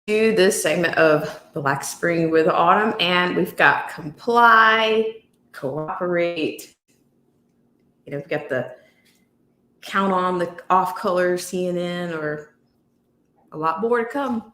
Do this segment of Black Spring with Autumn, and we've got comply, cooperate. We've got the count on the off color CNN, or a lot more to come.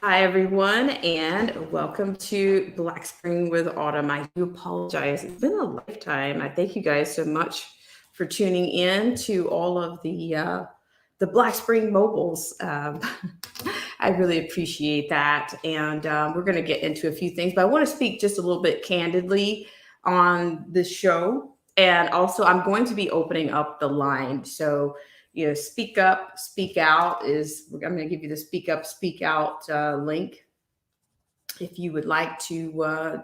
Hi, everyone, and welcome to Black Spring with Autumn. I do apologize. It's been a lifetime. I thank you guys so much for tuning in to all of the Black Spring mobiles. I really appreciate that, and we're going to get into a few things, but I want to speak just a little bit candidly on this show, and also I'm going to be opening up the line. So speak up, speak out I'm going to give you the speak up, speak out link if you would like to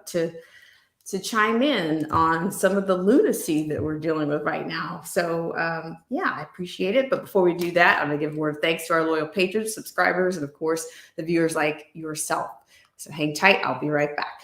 chime in on some of the lunacy that we're dealing with right now. So I appreciate it. But before we do that, I'm going to give a word of thanks to our loyal patrons, subscribers, and of course the viewers like yourself. So hang tight. I'll be right back.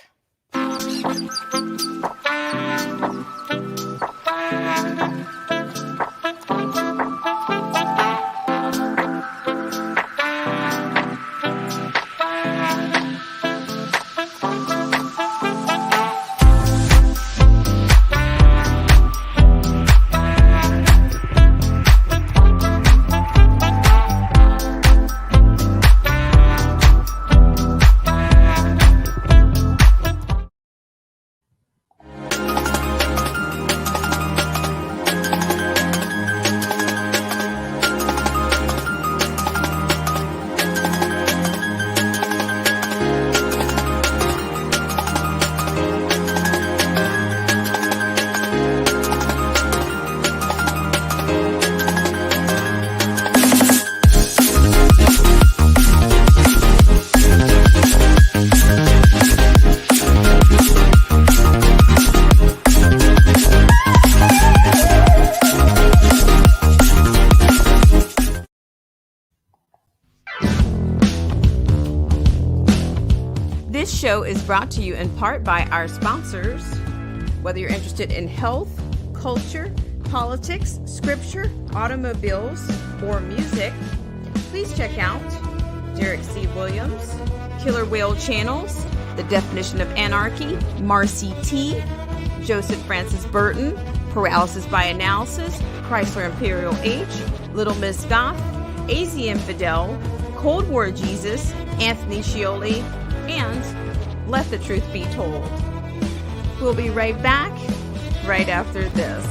This show is brought to you in part by our sponsors. Whether you're interested in health, culture, politics, scripture, automobiles, or music, please check out Derek C. Williams, Killer Whale Channels, The Definition of Anarchy, Marcy T., Joseph Francis Burton, Paralysis by Analysis, Chrysler Imperial H, Little Miss Goth, AZ Infidel, Cold War Jesus, Anthony Scioli, and Let the Truth Be Told. We'll be right back right after this.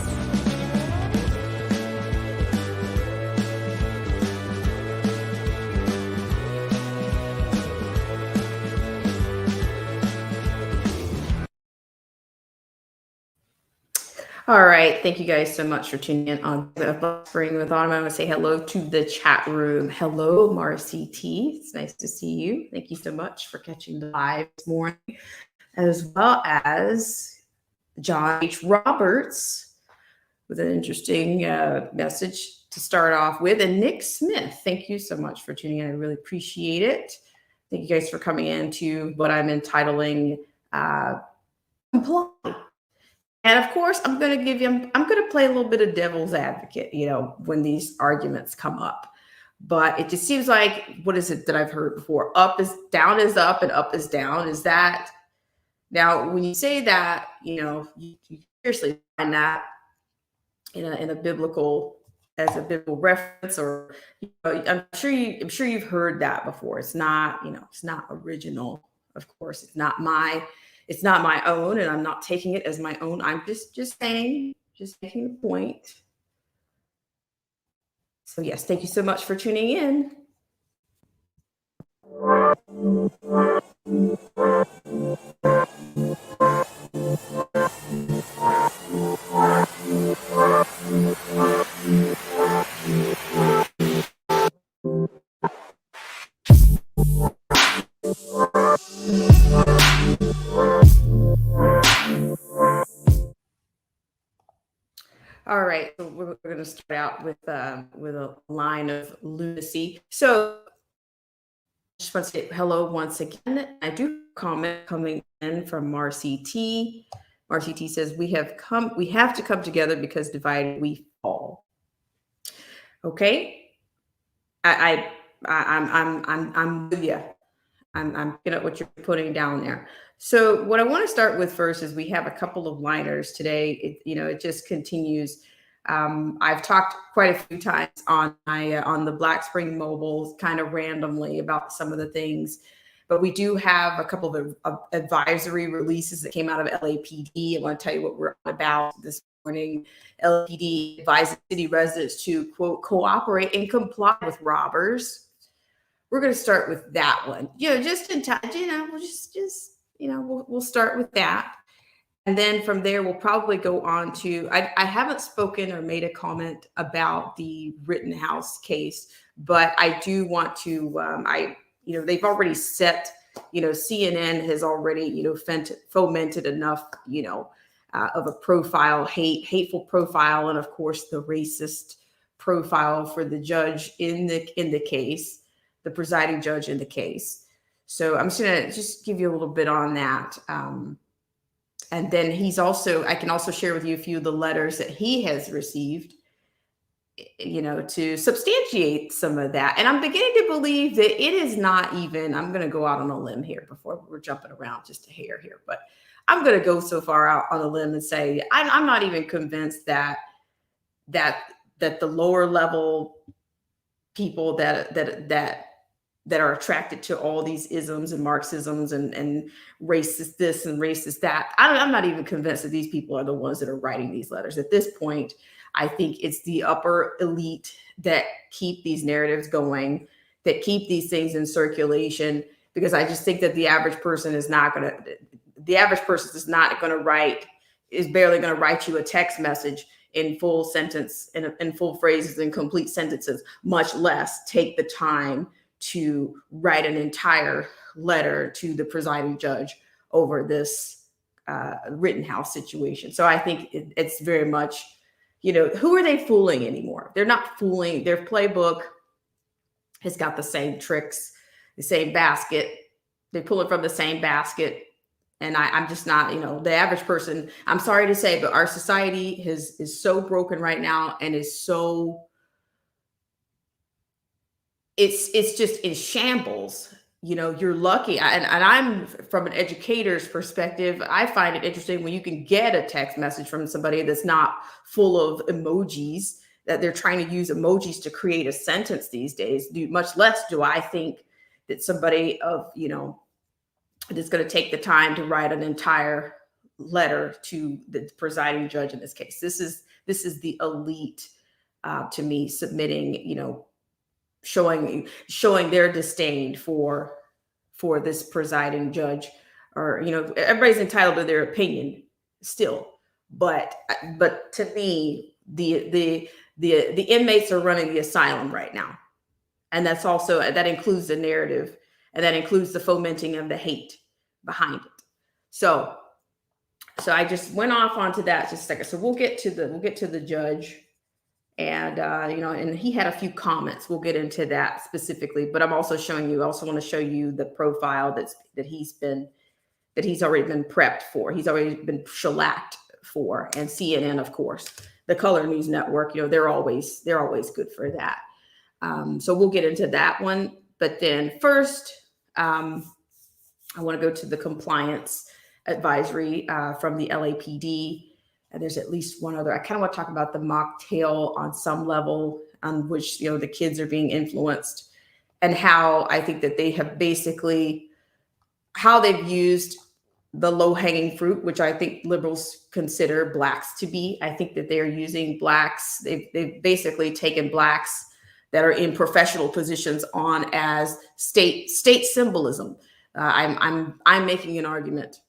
All right. Thank you guys so much for tuning in on the Spring with Autumn. I want to say hello to the chat room. Hello, Marcy T. It's nice to see you. Thank you so much for catching the live this morning, as well as John H. Roberts with an interesting message to start off with. And Nick Smith, thank you so much for tuning in. I really appreciate it. Thank you guys for coming into what I'm entitling Comply. And of course, I'm going to play a little bit of devil's advocate, when these arguments come up. But it just seems like, what is it that I've heard before? Up is up and up is down. Is that now when you say that, you seriously find that in a biblical as a biblical reference, or I'm sure you've heard that before. It's not, it's not original. Of course, it's not my own, and I'm not taking it as my own. I'm just saying, just making a point. So yes, thank you so much for tuning in. All right, so we're going to start out with a line of lunacy. So I just want to say hello once again. I do comment coming in from Marcy T. Marcy T says we have to come together because divided we fall. Okay, I'm with you. I'm picking up what you're putting down there. So what I want to start with first is we have a couple of liners today. It just continues. I've talked quite a few times on on the Black Spring Mobile, kind of randomly, about some of the things, but we do have a couple of advisory releases that came out of LAPD. I want to tell you what we're about this morning. LAPD advises city residents to, quote, cooperate and comply with robbers. We're going to start with that one. Just in time. We'll start with that. And then from there, we'll probably go on to, I haven't spoken or made a comment about the Rittenhouse case, but I do want to, they've already set, CNN has already, fomented enough, of a profile, hateful profile, and of course the racist profile for the judge in the case, the presiding judge in the case. So I'm just going to give you a little bit on that. And then I can also share with you a few of the letters that he has received, to substantiate some of that. And I'm beginning to believe that it is not even, I'm going to go out on a limb here before we're jumping around just a hair here, but I'm going to go so far out on a limb and say, I'm not even convinced that the lower level people that are attracted to all these isms and Marxisms and racist this and racist that. I'm not even convinced that these people are the ones that are writing these letters. At this point, I think it's the upper elite that keep these narratives going, that keep these things in circulation, because I just think that the average person is barely going to write you a text message in full sentence, in full phrases and complete sentences, much less take the time to write an entire letter to the presiding judge over this Rittenhouse situation. So I think it's very much, who are they fooling anymore? They're not fooling. Their playbook has got the same tricks, the same basket. They pull it from the same basket. And I'm just not, the average person, I'm sorry to say, but our society is so broken right now and is so, it's just in shambles. You're lucky. And I'm, from an educator's perspective, I find it interesting when you can get a text message from somebody that's not full of emojis, that they're trying to use emojis to create a sentence these days. Much less do I think that somebody of, that's going to take the time to write an entire letter to the presiding judge in this case. This is the elite, to me, submitting, showing their disdain for this presiding judge, or everybody's entitled to their opinion still, but to me, the inmates are running the asylum right now, and that includes the narrative, and that includes the fomenting of the hate behind it. So I just went off onto that just a second. So we'll get to the judge. And, and he had a few comments. We'll get into that specifically, but I'm also want to show you the profile that he's already been prepped for. He's already been shellacked for. And CNN, of course, the Color News Network, they're always good for that. So we'll get into that one. But then first, I want to go to the compliance advisory from the LAPD. And there's at least one other. I kind of want to talk about the mocktail on some level on which, the kids are being influenced, and how I think that they have basically, how they've used the low-hanging fruit, which I think liberals consider blacks to be. I think that they're using blacks. They've basically taken blacks that are in professional positions on as state symbolism. I'm making an argument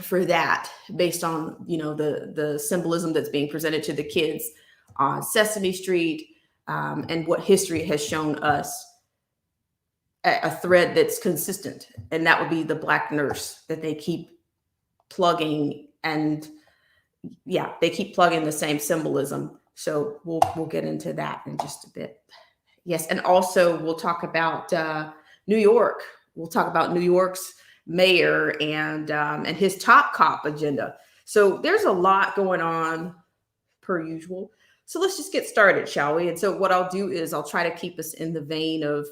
for that based on the symbolism that's being presented to the kids on Sesame Street, and what history has shown us a thread that's consistent, and that would be the black nurse that they keep plugging, and they keep plugging the same symbolism. So we'll get into that in just a bit. Yes, and also we'll talk about New York. We'll talk about New York's mayor and his top cop agenda. So there's a lot going on per usual. So let's just get started, shall we? And so what I'll do is I'll try to keep us in the vein of,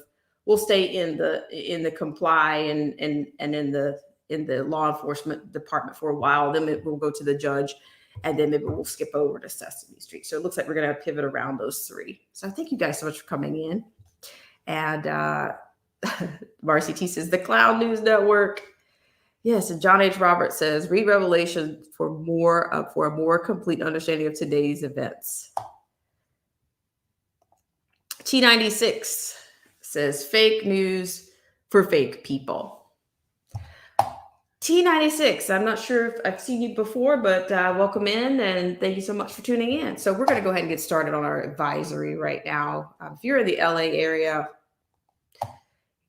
we'll stay in the comply and in the law enforcement department for a while. Then we'll go to the judge, and then maybe we'll skip over to Sesame Street. So it looks like we're going to pivot around those three. So thank you guys so much for coming in. And Marcy T says, the Clown News Network. Yes, and John H. Roberts says, read Revelation for a more complete understanding of today's events. T96 says, fake news for fake people. T96, I'm not sure if I've seen you before, but welcome in, and thank you so much for tuning in. So we're going to go ahead and get started on our advisory right now. If you're in the LA area,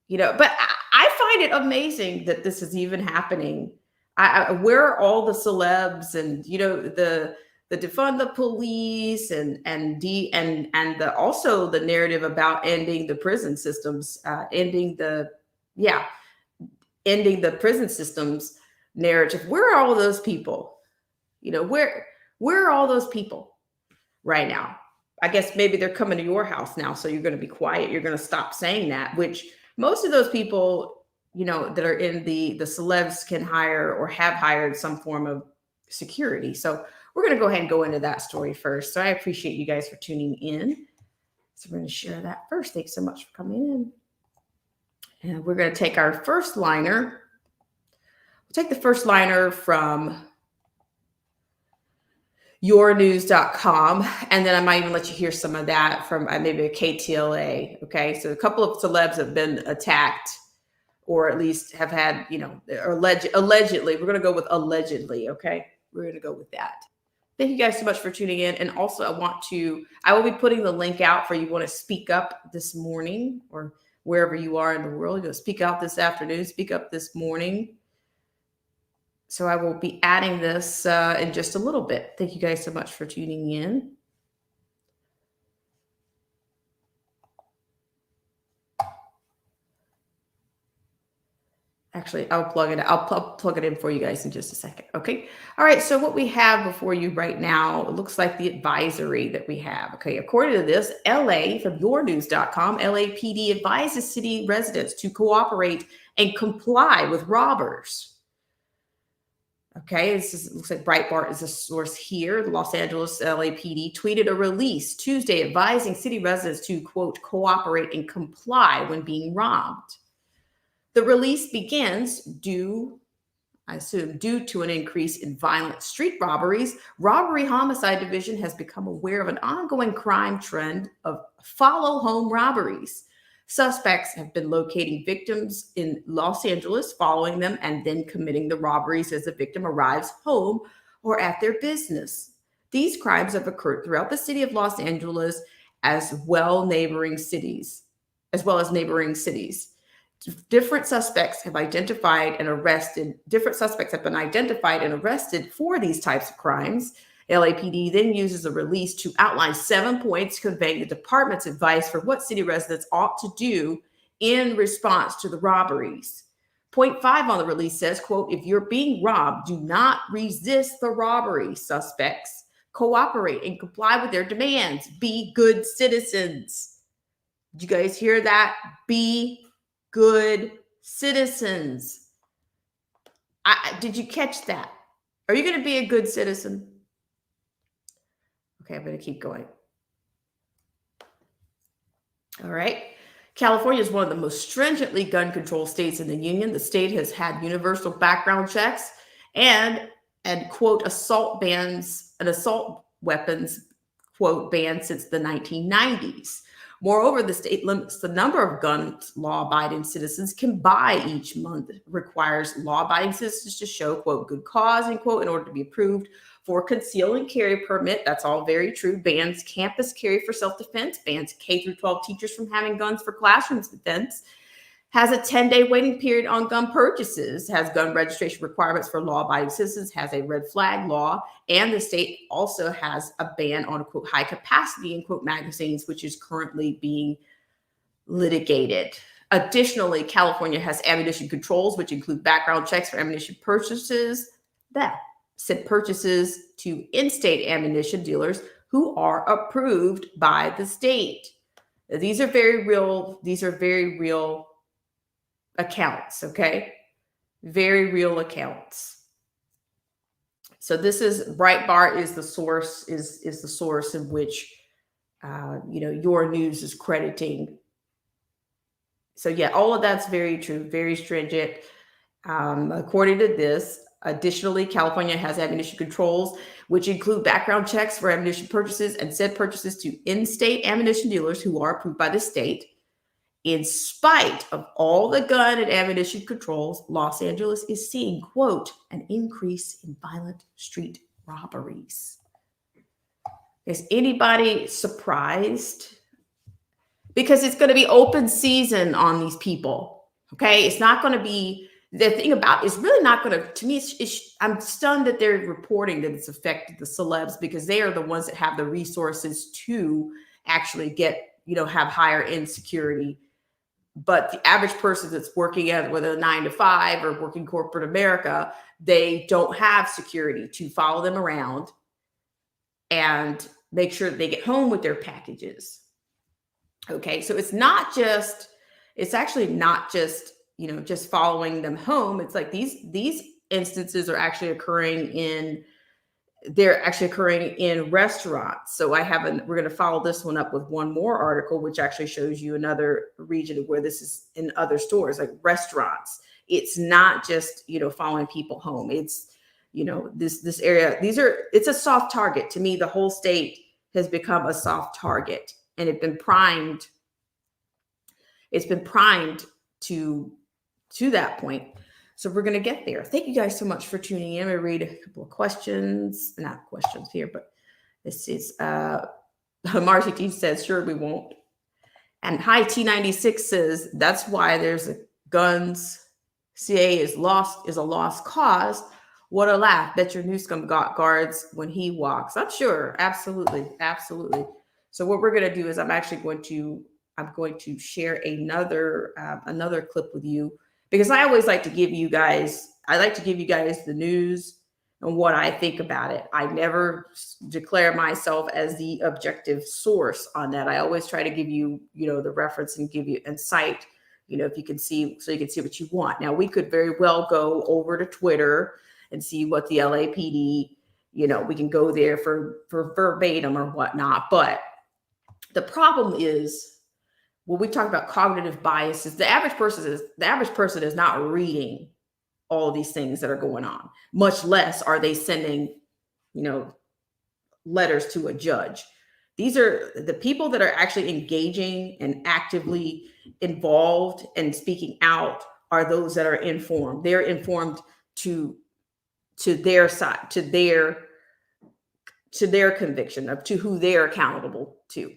but I find it amazing that this is even happening. Where are all the celebs and the defund the police and also the narrative about ending the prison systems, ending the prison systems narrative? Where are all those people? Where are all those people right now? I guess maybe they're coming to your house now, so you're going to be quiet. You're going to stop saying that, which most of those people, that are in the celebs can hire or have hired some form of security. So we're going to go ahead and go into that story first. So I appreciate you guys for tuning in. So we're going to share that first. Thanks so much for coming in. And we're going to take our first liner. We'll take the first liner from yournews.com, and then I might even let you hear some of that from maybe a KTLA. Okay, so a couple of celebs have been attacked, or at least have had, allegedly. We're going to go with allegedly. Okay, we're going to go with that. Thank you guys so much for tuning in. And also I will be putting the link out for you want to speak up this morning, or wherever you are in the world. You'll speak out this afternoon, speak up this morning. So I will be adding this in just a little bit. Thank you guys so much for tuning in. Actually, I'll plug it in for you guys in just a second. Okay. All right. So what we have before you right now, it looks like the advisory that we have. Okay. According to this, LA from yournews.com, LAPD advises city residents to cooperate and comply with robbers. Okay, looks like Breitbart is a source here. The Los Angeles LAPD tweeted a release Tuesday advising city residents to, quote, cooperate and comply when being robbed. The release begins due to an increase in violent street robberies. Robbery Homicide Division has become aware of an ongoing crime trend of follow home robberies. Suspects have been locating victims in Los Angeles, following them, and then committing the robberies as the victim arrives home or at their business. These crimes have occurred throughout the city of Los Angeles as well as neighboring cities. Different suspects have been identified and arrested for these types of crimes. LAPD then uses a release to outline 7 points conveying the department's advice for what city residents ought to do in response to the robberies. Point 5 on the release says, quote, if you're being robbed, do not resist the robbery. Suspects cooperate and comply with their demands. Be good citizens. Did you guys hear that? Be good citizens. Did you catch that? Are you going to be a good citizen? Okay, I'm going to keep going. All right. California is one of the most stringently gun control states in the union. The state has had universal background checks and quote, assault weapons, quote, ban since the 1990s. Moreover, the state limits the number of guns law-abiding citizens can buy each month, requires law-abiding citizens to show, quote, good cause, end quote, in order to be approved for conceal and carry permit. That's all very true. Bans campus carry for self-defense, bans K through 12 teachers from having guns for classroom defense, has a 10-day waiting period on gun purchases, has gun registration requirements for law-abiding citizens, has a red flag law, and the state also has a ban on, quote, high capacity, end quote, magazines, which is currently being litigated. Additionally, California has ammunition controls, which include background checks for ammunition purchases, that said purchases to in-state ammunition dealers who are approved by the state. These are very real accounts, okay? Very real accounts. So this is Breitbart is the source in which your news is crediting. So yeah, all of that's very true, very stringent. According to this, additionally, California has ammunition controls, which include background checks for ammunition purchases and said purchases to in-state ammunition dealers who are approved by the state. In spite of all the gun and ammunition controls, Los Angeles is seeing, quote, an increase in violent street robberies. Is anybody surprised? Because it's going to be open season on these people, okay? It's not going to be, the thing about it's really not going to me, I'm stunned that they're reporting that it's affected the celebs because they are the ones that have the resources to actually get, have higher end security. But the average person that's working at whether 9 to 5 or working corporate America, they don't have security to follow them around and make sure that they get home with their packages. Okay, so it's actually not just, just following them home. It's like these instances are actually occurring in restaurants. So we're going to follow this one up with one more article, which actually shows you another region where this is in other stores, like restaurants. It's not just, following people home. It's, this area, it's a soft target. To me, the whole state has become a soft target, and it's been primed to that point. So we're going to get there. Thank you guys so much for tuning in. I'm going to read a couple of questions, not questions here, but this is Marcy T says, sure, we won't. And High T96 says, that's why there's guns. CA is a lost cause. What a laugh. Bet your Newsome got guards when he walks. I'm sure. Absolutely. Absolutely. So what we're going to do is I'm going to share another clip with you, because I always like to give you guys the news and what I think about it. I never declare myself as the objective source on that. I always try to give you, the reference and give you insight, if you can see, so you can see what you want. Now, we could very well go over to Twitter and see what the LAPD, we can go there for verbatim or whatnot. But the problem is, when we talk about cognitive biases, the average person is not reading all these things that are going on, much less are they sending, letters to a judge. These are the people that are actually engaging and actively involved and speaking out are those that are informed. They're informed to their side, to their conviction of to who they're accountable to,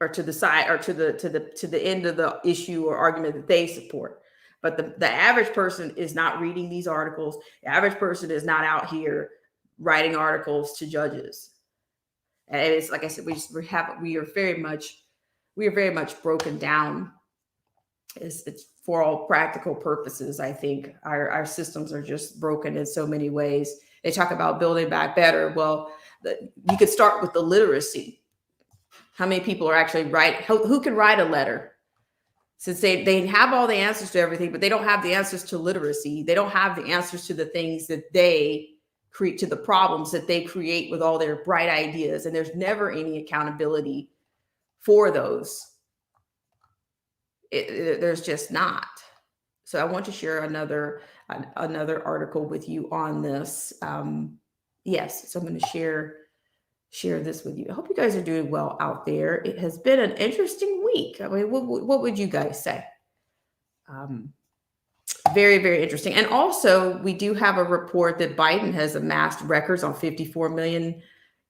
or to the side, or to the end of the issue or argument that they support. But the average person is not reading these articles. The average person is not out here writing articles to judges. And it's like I said, we are very much broken down. It's for all practical purposes. I think our systems are just broken in so many ways. They talk about building back better. Well, you could start with the literacy. How many people are actually who can write a letter? Since they have all the answers to everything, but they don't have the answers to literacy. They don't have the answers to the things that they create, to the problems that they create with all their bright ideas. And there's never any accountability for those. There's just not. So I want to share another article with you on this. Yes, so I'm going to share this with you. I hope you guys are doing well out there. It has been an interesting week. I mean, what would you guys say? Very, very interesting. And also, we do have a report that Biden has amassed records on 54 million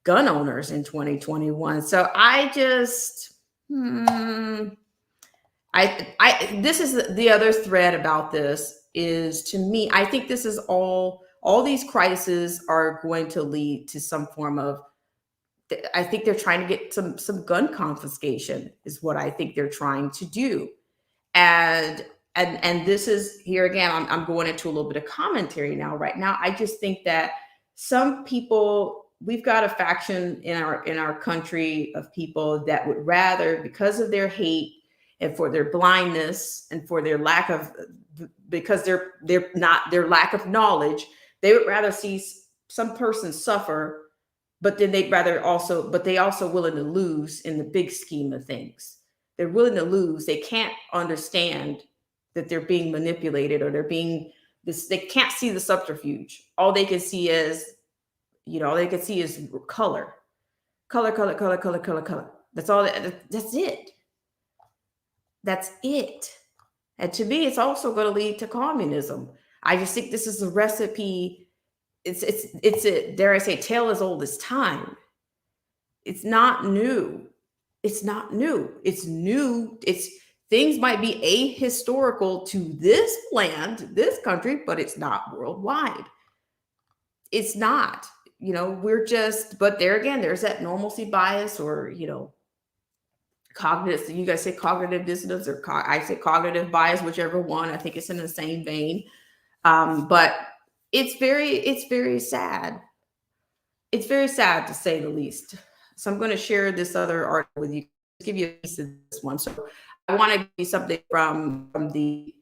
gun owners in 2021. So I just, this is the other thread about this is, to me, I think this is all these crises are going to lead to some form of, I think they're trying to get some gun confiscation is what I think they're trying to do. And this is, here again, I'm going into a little bit of commentary now. Right now, I just think that some people, we've got a faction in our country of people that would rather, because of their hate and for their blindness and for their lack of, because their lack of knowledge, they would rather see some person suffer, but then they also willing to lose in the big scheme of things. They're willing to lose. They can't understand that they're being manipulated, or they're being this. They can't see the subterfuge. All they can see is, color. That's all. That's it. That's it. And to me, it's also going to lead to communism. I just think this is a recipe. It's a, dare I say, tale as old as time. It's not new. It's not new. It's new. Things might be ahistorical to this land, this country, but it's not worldwide. It's not. But there again, there's that normalcy bias, or cognitive. You guys say cognitive dissonance, or I say cognitive bias, whichever one. I think it's in the same vein. But it's very sad. It's very sad, to say the least. So I'm going to share this other article with you, give you a piece of this one. So I want to give you something from the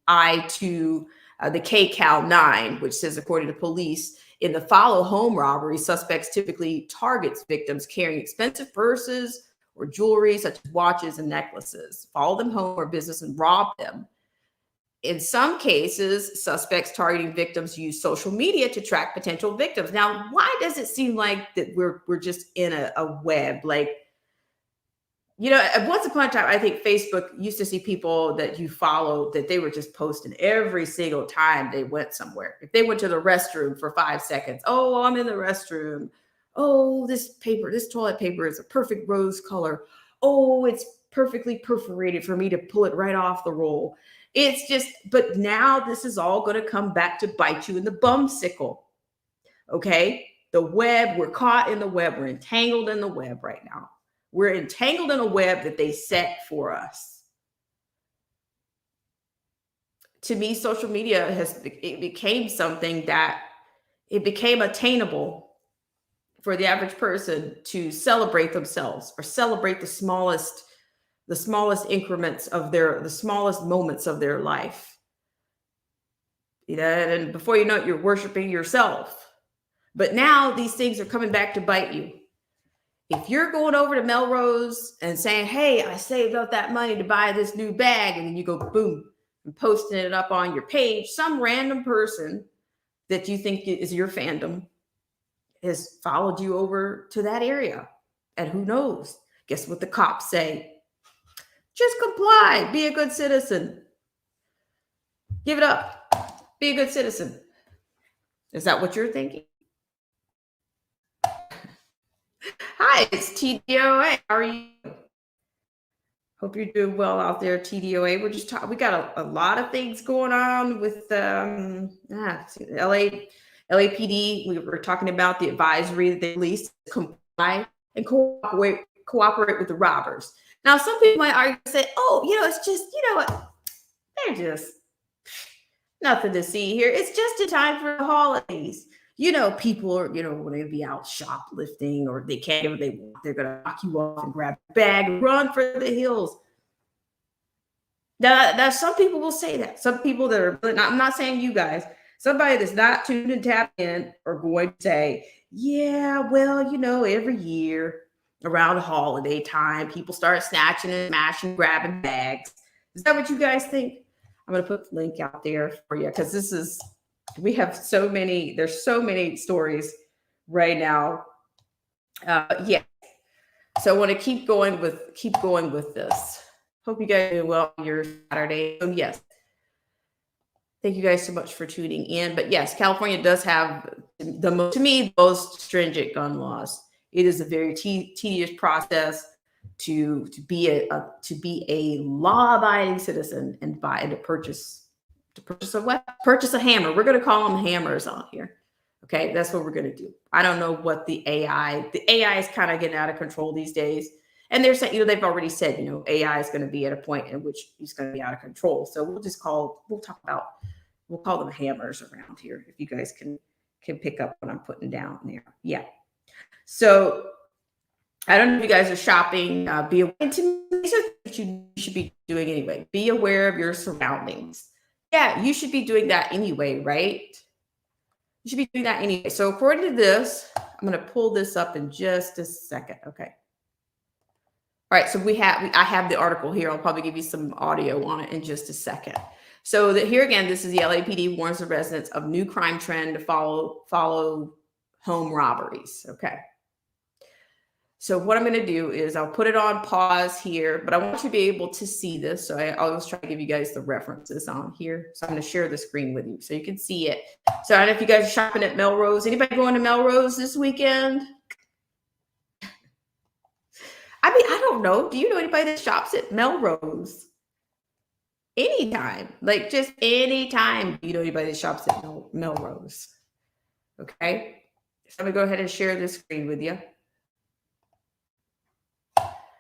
I2, the KCAL 9, which says, according to police, in the follow home robbery, suspects typically targets victims carrying expensive purses or jewelry, such as watches and necklaces, follow them home or business and rob them. In some cases, suspects targeting victims use social media to track potential victims. Now, why does it seem like that we're just in a web? Like, once upon a time, I think Facebook used to see people that you follow that they were just posting every single time they went somewhere. If they went to the restroom for 5 seconds, oh, I'm in the restroom. Oh, this toilet paper is a perfect rose color. Oh, it's perfectly perforated for me to pull it right off the roll. It's just, but now this is all going to come back to bite you in the bumsicle. Okay. The web, we're caught in the web. We're entangled in the web right now. We're entangled in a web that they set for us. To me, social media became something that it became attainable for the average person to celebrate themselves, or celebrate the smallest increments of the smallest moments of their life. And before you know it, you're worshiping yourself. But now these things are coming back to bite you. If you're going over to Melrose and saying, hey, I saved up that money to buy this new bag, and then you go boom and posting it up on your page, some random person that you think is your fandom has followed you over to that area. And who knows? Guess what the cops say? Just comply. Be a good citizen. Give it up. Be a good citizen. Is that what you're thinking? Hi, it's TDOA. How are you? Hope you're doing well out there, TDOA. We're just talking. We got a lot of things going on with LAPD. We were talking about the advisory that they released to comply and cooperate with the robbers. Now, some people might argue and say, oh, it's just, they're just nothing to see here. It's just in time for the holidays. people are, when they be out shoplifting or they can't get what they want, they're going to knock you off and grab a bag and run for the hills. Now, some people will say that. Some people that are really not, I'm not saying you guys, somebody that's not tuned and tapped in are going to say, yeah, well, every year around holiday time, people start snatching and smashing, grabbing bags. Is that what you guys think? I'm going to put the link out there for you because we have there's so many stories right now. Yeah. So I want to keep going with this. Hope you guys do well on your Saturday. So yes, thank you guys so much for tuning in. But yes, California does have to me, the most stringent gun laws. It is a very tedious process to be a law-abiding citizen and to purchase a weapon, purchase a hammer. We're going to call them hammers on here. Okay, that's what we're going to do. I don't know what the AI is kind of getting out of control these days. And they're saying, they've already said, AI is going to be at a point in which he's going to be out of control. So we'll call them hammers around here. If you guys can pick up what I'm putting down there. Yeah. So I don't know if you guys are shopping. Be aware. To me, these are what you should be doing anyway. Be aware of your surroundings. Yeah, you should be doing that anyway, right? You should be doing that anyway. So according to this, I'm going to pull this up in just a second. Okay. All right, so I have the article here. I'll probably give you some audio on it in just a second. So here again, this is the LAPD warns the residents of new crime trend to follow home robberies. Okay. So what I'm going to do is I'll put it on pause here, but I want you to be able to see this. So I'll always try to give you guys the references on here. So I'm going to share the screen with you so you can see it. So I don't know if you guys are shopping at Melrose. Anybody going to Melrose this weekend? I mean, I don't know. Do you know anybody that shops at Melrose? Anytime, like just anytime. Do you know anybody that shops at Melrose? Okay. So I'm going to go ahead and share this screen with you.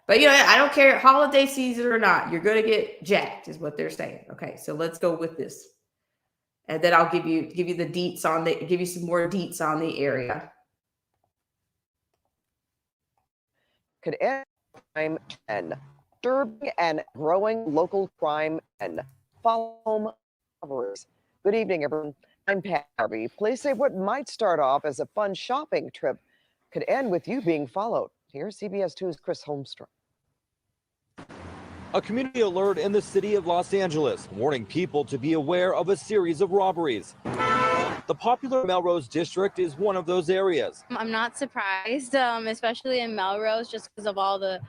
But, I don't care holiday season or not. You're going to get jacked is what they're saying. Okay. So let's go with this. And then I'll give you the deets give you some more deets on the area. Could end crime 10. Disturbing and growing local crime and follow home robberies. Good evening, everyone. I'm Pat Harvey. Police say what might start off as a fun shopping trip could end with you being followed. Here's CBS 2's Chris Holmstrom. A community alert in the city of Los Angeles, warning people to be aware of a series of robberies. The popular Melrose district is one of those areas. I'm not surprised, especially in Melrose, just because of all the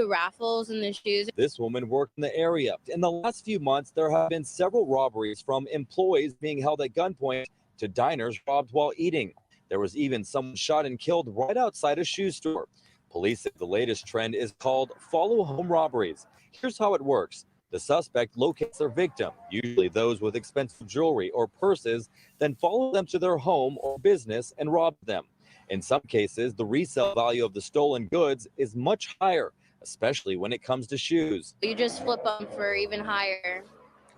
raffles and the shoes. This woman worked in the area. In the last few months, there have been several robberies, from employees being held at gunpoint to diners robbed while eating. There was even someone shot and killed right outside a shoe store. Police say the latest trend is called follow home robberies. Here's how it works. The suspect locates their victim, usually those with expensive jewelry or purses, then follow them to their home or business and rob them. In some cases, the resale value of the stolen goods is much higher, especially when it comes to shoes. You just flip them for even higher,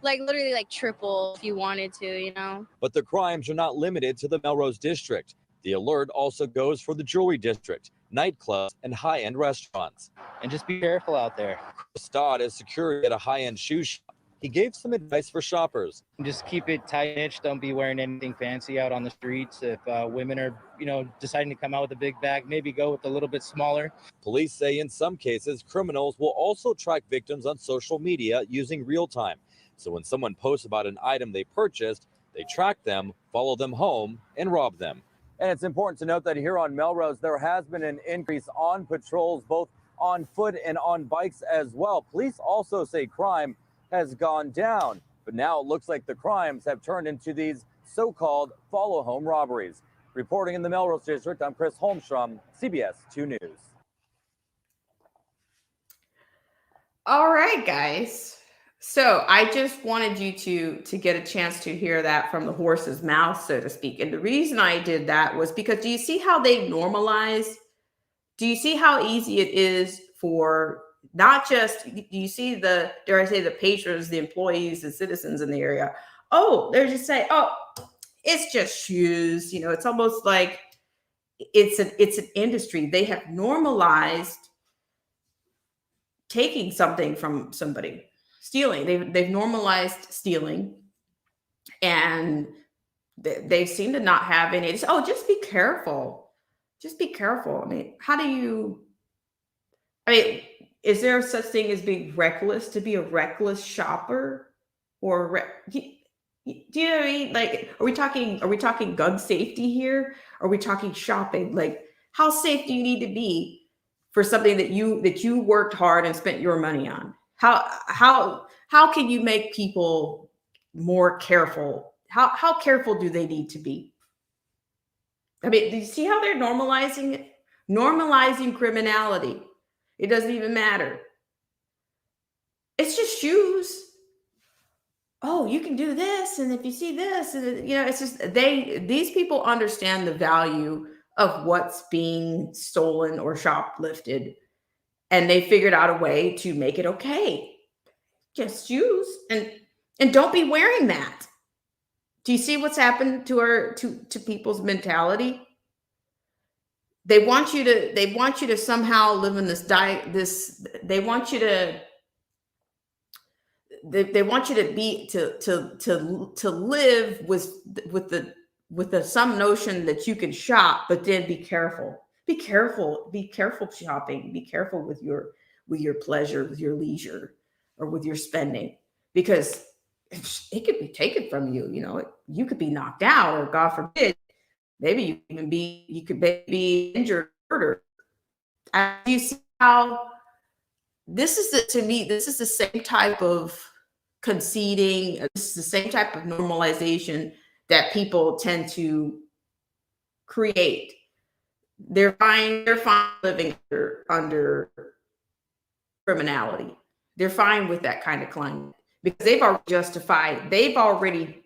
like literally like triple if you wanted to, But the crimes are not limited to the Melrose district. The alert also goes for the jewelry district, nightclubs, and high-end restaurants. And just be careful out there. Chris Dodd is security at a high-end shoe shop. He gave some advice for shoppers. Just keep it tight-knit. Don't be wearing anything fancy out on the streets. If women are, deciding to come out with a big bag, maybe go with a little bit smaller. Police say in some cases, criminals will also track victims on social media using real time. So when someone posts about an item they purchased, they track them, follow them home, and rob them. And it's important to note that here on Melrose, there has been an increase on patrols, both on foot and on bikes as well. Police also say crime has gone down, but now it looks like the crimes have turned into these so-called follow home robberies. Reporting in the Melrose district, I'm Chris Holmstrom, CBS 2 News. All right, guys. So I just wanted you to get a chance to hear that from the horse's mouth, so to speak. And the reason I did that was because do you see how they've normalized? Do you see how easy it is for not just, do you see dare I say, the patrons, the employees, the citizens in the area? Oh, they're just saying, oh, It's just shoes. You know, it's almost like it's an industry. They have normalized taking something from somebody, stealing. They've normalized stealing, and they seem to not have any. It's, oh, just be careful. Just be careful. I mean, how do you? I mean, is there such thing as being reckless? To be a reckless shopper, or do you know what I mean? Like, are we talking gun safety here? Are we talking shopping? Like, how safe do you need to be for something that you worked hard and spent your money on? How can you make people more careful? How careful do they need to be? I mean, do you see how they're normalizing it? Normalizing criminality. It doesn't even matter. It's just shoes. Oh, you can do this, and if you see this, and you know, it's just these people understand the value of what's being stolen or shoplifted, and they figured out a way to make it okay. Just shoes, and don't be wearing that. Do you see what's happened to to people's mentality? They want you to somehow live in they want you to be to live with the some notion that you can shop, but then be careful. Be careful shopping. Be careful with your pleasure, with your leisure, or with your spending, because it could be taken from you. You know, you could be knocked out, or God forbid, maybe you could be injured, murdered. And you see how to me, this is the same type of conceding. This is the same type of normalization that people tend to create. They're fine living under criminality. They're fine with that kind of climate because they've already justified. They've already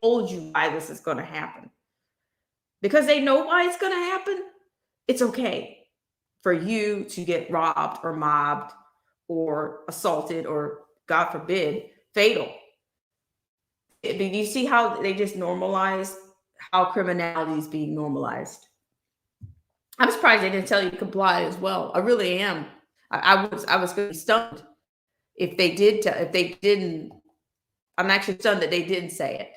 told you why this is going to happen. Because they know why it's going to happen, it's okay for you to get robbed or mobbed or assaulted or, God forbid, fatal. Do you see how they just normalize how criminality is being normalized? I'm surprised they didn't tell you to comply as well. I really am. I was going to be stunned if they didn't. I'm actually stunned that they didn't say it.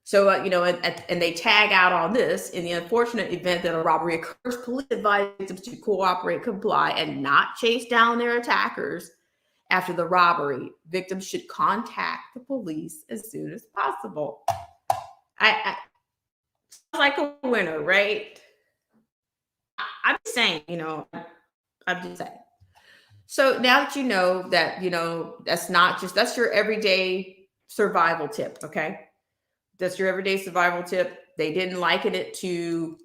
So, and they tag out on this: in the unfortunate event that a robbery occurs, police advise victims to cooperate, comply, and not chase down their attackers after the robbery. Victims should contact the police as soon as possible. I sounds like a winner, right? I'm just saying, I'm just saying. So now that you know that, that's your everyday survival tip, okay? That's your everyday survival tip. They didn't liken it to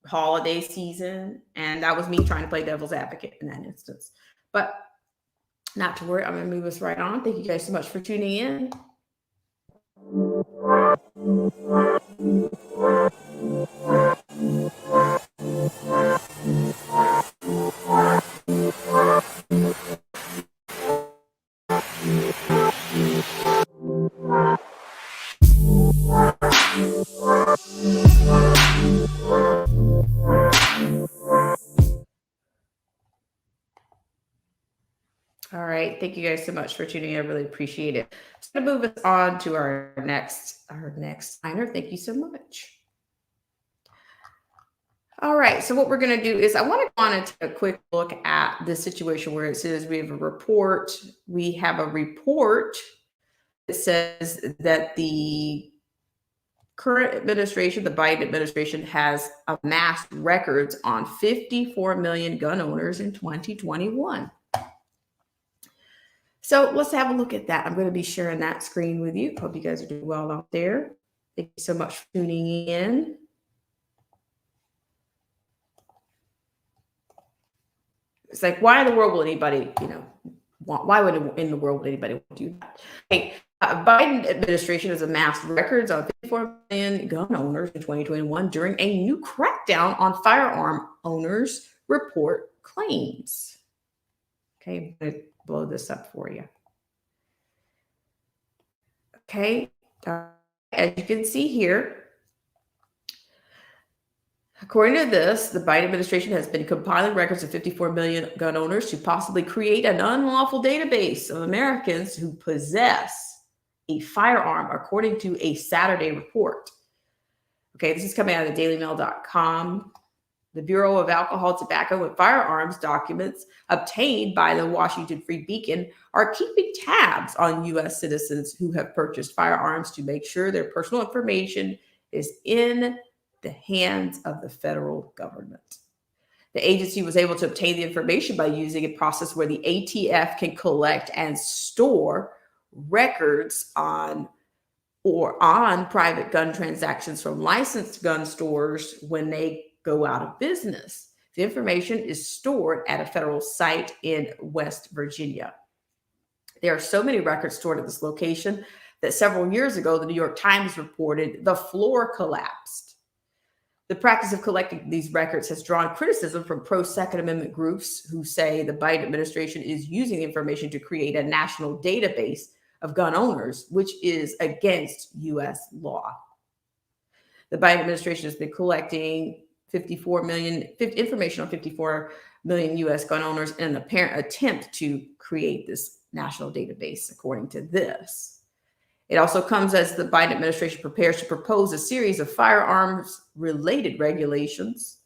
holiday season, and that was me trying to play devil's advocate in that instance. But not to worry, I'm going to move us right on. Thank you guys so much for tuning in. All right. Thank you guys so much for tuning in. I really appreciate it. Just going to move us on to our next signer. Thank you so much. All right. So what we're going to do is I want to go on and take a quick look at the situation where it says we have a report. We have a report that says that the current administration, the Biden administration, has amassed records on 54 million gun owners in 2021. So let's have a look at that. I'm going to be sharing that screen with you. Hope you guys are doing well out there. Thank you so much for tuning in. It's like, why in the world will anybody, why in the world would anybody do that? Okay, Biden administration has amassed records on 54 million gun owners in 2021 during a new crackdown on firearm owners report claims. Okay, I'm going to blow this up for you. Okay, as you can see here, according to this, the Biden administration has been compiling records of 54 million gun owners to possibly create an unlawful database of Americans who possess a firearm, according to a Saturday report. Okay, this is coming out of the dailymail.com. The Bureau of Alcohol, Tobacco, and Firearms documents obtained by the Washington Free Beacon are keeping tabs on U.S. citizens who have purchased firearms to make sure their personal information is in the hands of the federal government. The agency was able to obtain the information by using a process where the ATF can collect and store records on private gun transactions from licensed gun stores when they go out of business. The information is stored at a federal site in West Virginia. There are so many records stored at this location that several years ago, the New York Times reported the floor collapsed. The practice of collecting these records has drawn criticism from pro-Second Amendment groups who say the Biden administration is using the information to create a national database of gun owners, which is against U.S. law. The Biden administration has been collecting information on 54 million U.S. gun owners in an apparent attempt to create this national database, according to this. It also comes as the Biden administration prepares to propose a series of firearms-related regulations.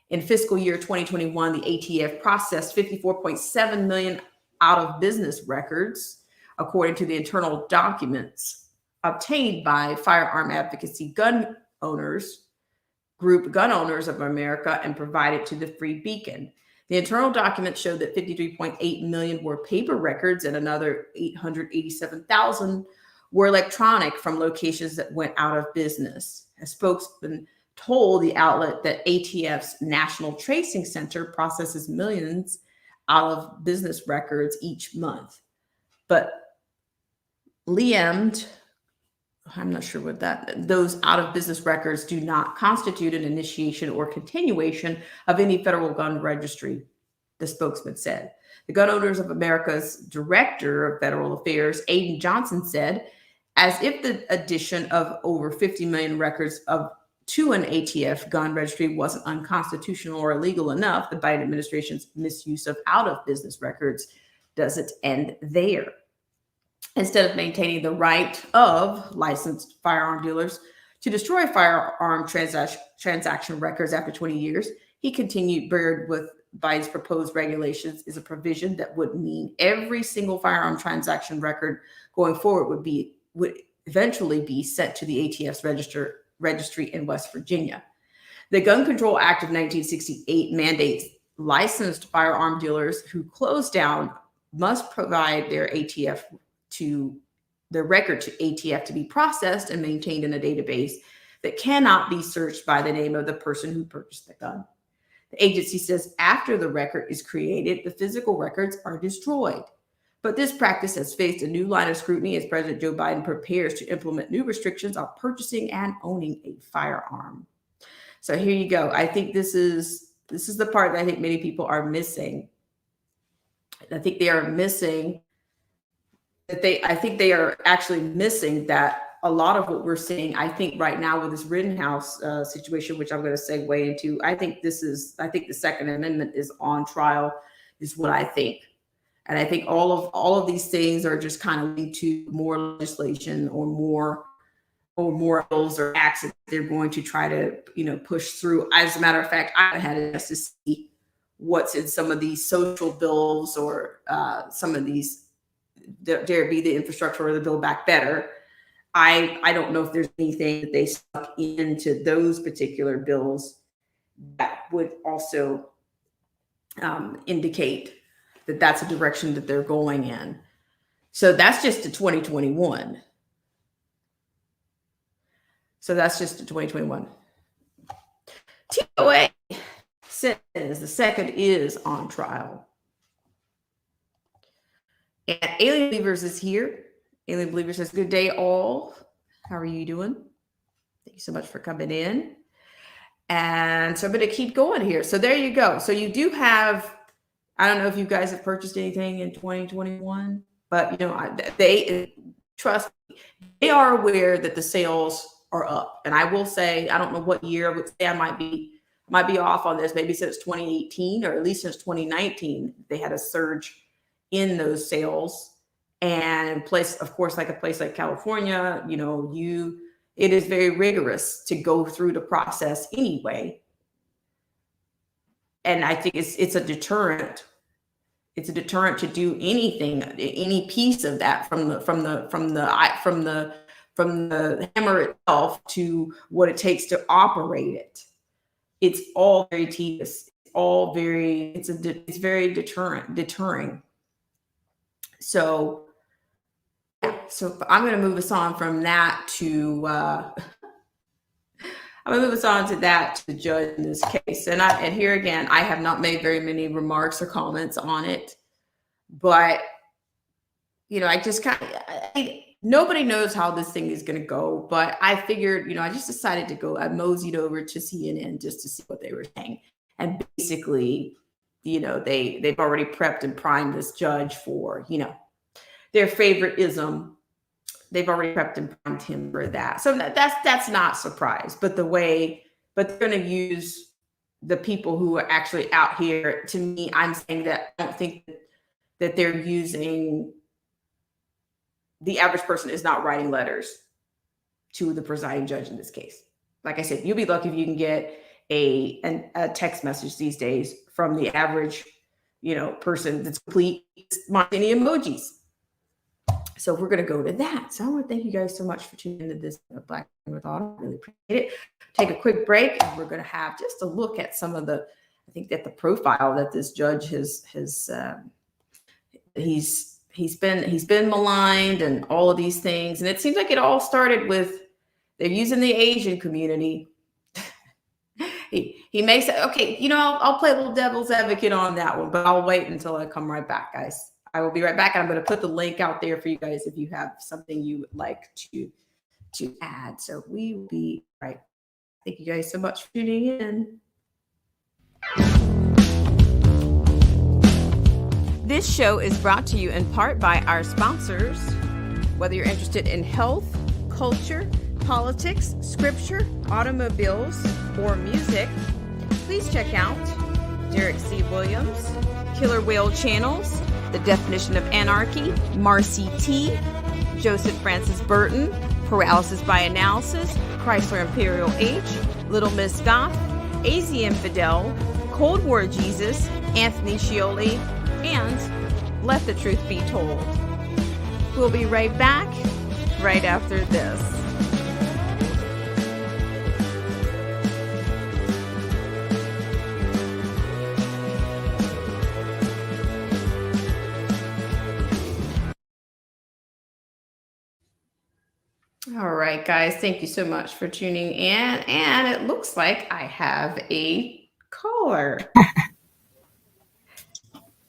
In fiscal year 2021, the ATF processed 54.7 million out-of-business records, according to the internal documents obtained by firearm advocacy gun owners group Gun Owners of America and provided to the Free Beacon. The internal documents showed that 53.8 million were paper records and another 887,000 were electronic from locations that went out of business. A spokesman told the outlet that ATF's National Tracing Center processes millions out of business records each month. But I'm not sure what those out of business records do not constitute an initiation or continuation of any federal gun registry, the spokesman said. The Gun Owners of America's Director of Federal Affairs, Aiden Johnson, said, as if the addition of over 50 million records to an ATF gun registry wasn't unconstitutional or illegal enough, the Biden administration's misuse of out of business records doesn't end there. Instead of maintaining the right of licensed firearm dealers to destroy firearm transaction records after 20 years, he continued, buried with Biden's proposed regulations is a provision that would mean every single firearm transaction record going forward would eventually be sent to the ATF's registry in West Virginia. The Gun Control Act of 1968 mandates licensed firearm dealers who close down must provide their record to ATF to be processed and maintained in a database that cannot be searched by the name of the person who purchased the gun. The agency says after the record is created, the physical records are destroyed. But this practice has faced a new line of scrutiny as President Joe Biden prepares to implement new restrictions on purchasing and owning a firearm. So here you go. I think this is the part that I think many people are missing. I think they are missing that a lot of what we're seeing, I think right now with this Rittenhouse situation, which I'm going to segue into, I think the Second Amendment is on trial, is what I think. And I think all of these things are just kind of linked to more legislation or more bills or acts that they're going to try to, push through. As a matter of fact, I had a chance to see what's in some of these social bills or some of these, there be the infrastructure or the Build Back Better. I don't know if there's anything that they stuck into those particular bills that would also indicate that that's a direction that they're going in. So that's just to 2021. TOA says the second is on trial. And Alien Believers is here. Alien Believers says, good day all. How are you doing? Thank you so much for coming in. And so I'm going to keep going here. So there you go. So you do have, I don't know if you guys have purchased anything in 2021, but trust me, they are aware that the sales are up. And I will say, I don't know what year, I would say I might be off on this, maybe since 2018 or at least since 2019, they had a surge in those sales. And of course, like a place like California, it is very rigorous to go through the process anyway. And I think it's a deterrent. It's a deterrent to do anything, any piece of that, from the hammer itself to what it takes to operate it. It's all very tedious. It's very deterring. So, yeah. So I'm going to move us on from that to the judge in this case. And here again, I have not made very many remarks or comments on it, but I just nobody knows how this thing is going to go. But I figured, I just decided to go. I moseyed over to CNN just to see what they were saying, and basically, they've already prepped and primed this judge for their favoritism. They've already prepped and primed him for that. So that's not surprise. But they're going to use the people who are actually out here. To me, I'm saying that I don't think that they're using, the average person is not writing letters to the presiding judge in this case. Like I said, you'll be lucky if you can get a text message these days from the average, person that's complete, any emojis. So we're going to go to that. So I want to thank you guys so much for tuning into this Black with Autumn. I really appreciate it. Take a quick break, and we're going to have just a look at some of the, I think that the profile that this judge he's been maligned and all of these things. And it seems like it all started with, they're using the Asian community. He may say, okay, I'll play a little devil's advocate on that one, but I'll wait until I come right back, guys. I will be right back. I'm going to put the link out there for you guys if you have something you would like to add. So we will be right. Thank you guys so much for tuning in. This show is brought to you in part by our sponsors. Whether you're interested in health, culture, politics, scripture, automobiles, or music, please check out Derek C. Williams, Killer Whale Channels, The Definition of Anarchy, Marcy T, Joseph Francis Burton, Paralysis by Analysis, Chrysler Imperial H, Little Miss Goth, AZ Infidel, Cold War Jesus, Anthony Scioli, and Let the Truth Be Told. We'll be right back right after this. All right, guys, thank you so much for tuning in. And it looks like I have a caller.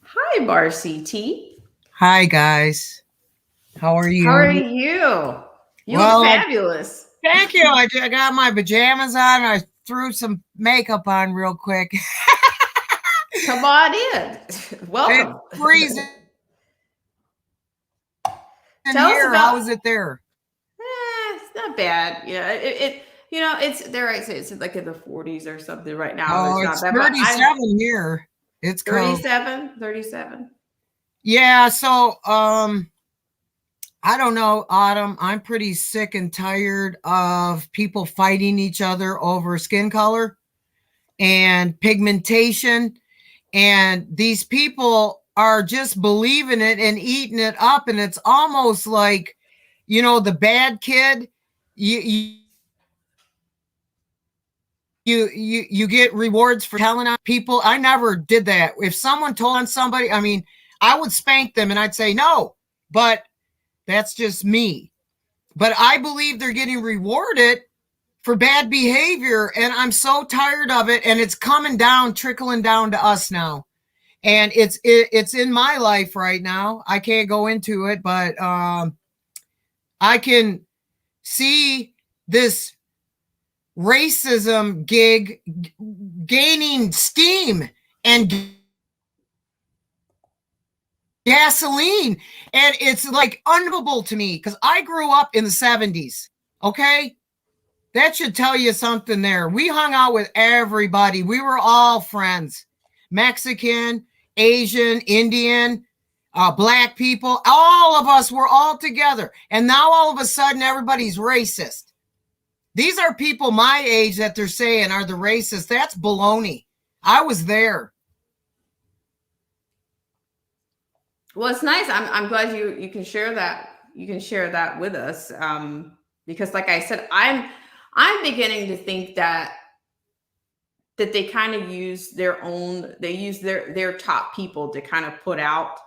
Hi, Marcy T. Hi, guys. How are you? How are you? You look fabulous. Thank you. I got my pajamas on. I threw some makeup on real quick. Come on in. Welcome. It's freezing Tell here. us about, how is it there? It's not bad. Yeah, it's there. I say it's like in the 40s or something right now. Oh, it's not bad. 37 here. It's 37. Yeah. So, I don't know, Autumn. I'm pretty sick and tired of people fighting each other over skin color and pigmentation. And these people are just believing it and eating it up. And it's almost like, the bad kid, you get rewards for telling on people. I never did that. If someone told on somebody, I would spank them and I'd say no, but that's just me. But I believe they're getting rewarded for bad behavior. And I'm so tired of it. And it's trickling down to us now. And it's in my life right now. I can't go into it, but I can see this racism gig gaining steam and gasoline. And it's like unbelievable to me because I grew up in the 70s. Okay. That should tell you something there. We hung out with everybody. We were all friends. Mexican, Asian, Indian, black people. All of us were all together. And now all of a sudden everybody's racist. These are people my age that they're saying are the racists. That's baloney. I was there. Well, it's nice. I'm glad you can share that. You can share that with us, because, like I said, I'm beginning to think that they kind of use their own. They use their top people to kind of put out.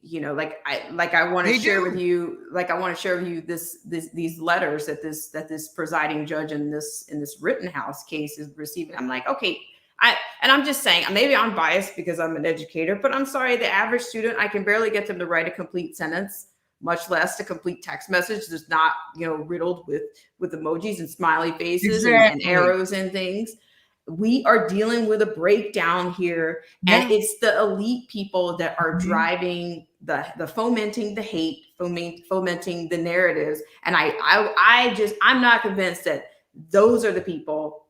Like I want to share with you. Like I want to share with you these letters that this presiding judge in this Rittenhouse case is receiving. I'm like, okay. I'm just saying, maybe I'm biased because I'm an educator, but I'm sorry, the average student, I can barely get them to write a complete sentence, much less a complete text message that's not, riddled with emojis and smiley faces and arrows and things. We are dealing with a breakdown here, and it's the elite people that are driving the fomenting the hate, fomenting the narratives. And I'm not convinced that those are the people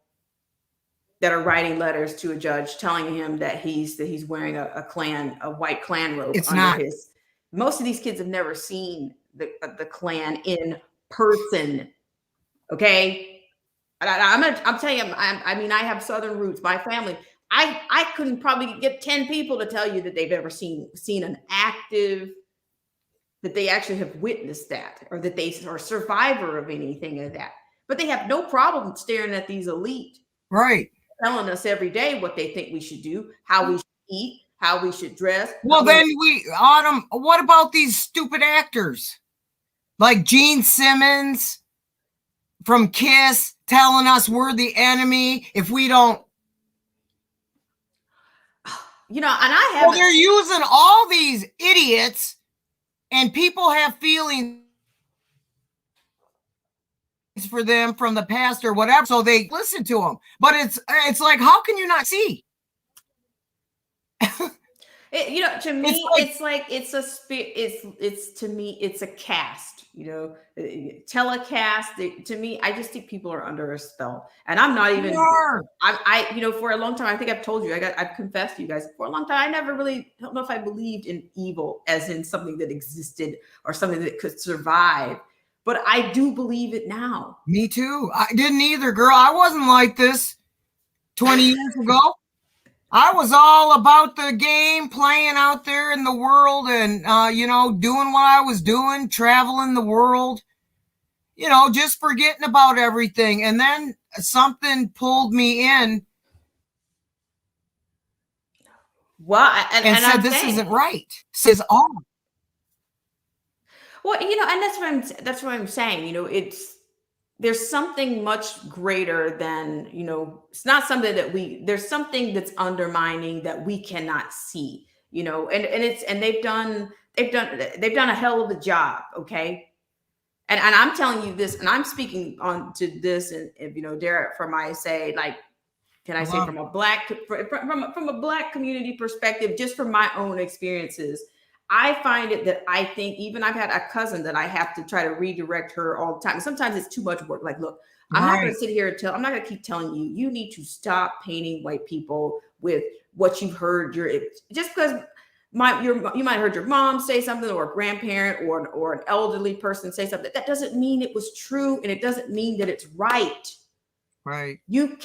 that are writing letters to a judge telling him that he's wearing a white Klan robe. It's not. Most of these kids have never seen the Klan in person. Okay. I'm telling you, I have Southern roots, my family. I couldn't probably get 10 people to tell you that they've ever seen an active, that they actually have witnessed that, or that they are a survivor of anything of that. But they have no problem staring at these elite. Right. Telling us every day what they think we should do, how we should eat, how we should dress. Well, then Autumn, what about these stupid actors? Like Gene Simmons from Kiss telling us we're the enemy if we don't. And I have. Well, they're using all these idiots, and people have feelings for them from the past or whatever, so they listen to them. But it's like, how can you not see? To me, it's a cast. Telecast. To me, I just think people are under a spell, and I'm not even. For a long time, I think I've told you, I've confessed to you guys for a long time. I never really don't know if I believed in evil as in something that existed or something that could survive. But I do believe it now. Me too. I didn't either, girl. I wasn't like this 20 years ago. I was all about the game, playing out there in the world and, doing what I was doing, traveling the world, just forgetting about everything. And then something pulled me in. Well, and said, this isn't right. Says all. Well, and that's what I'm saying. There's something much greater than, it's not something that there's something that's undermining that we cannot see, and they've done a hell of a job. Okay. And I'm telling you this, and I'm speaking on to this, and Derek, from from a black community perspective, just from my own experiences, I find it that I think even I've had a cousin that I have to try to redirect her all the time. Sometimes it's too much work. Like, look, I'm not going to sit here I'm not going to keep telling you need to stop painting white people with what you've heard. Just because you might have heard your mom say something, or a grandparent or an elderly person say something. That doesn't mean it was true, and it doesn't mean that it's right. Right. You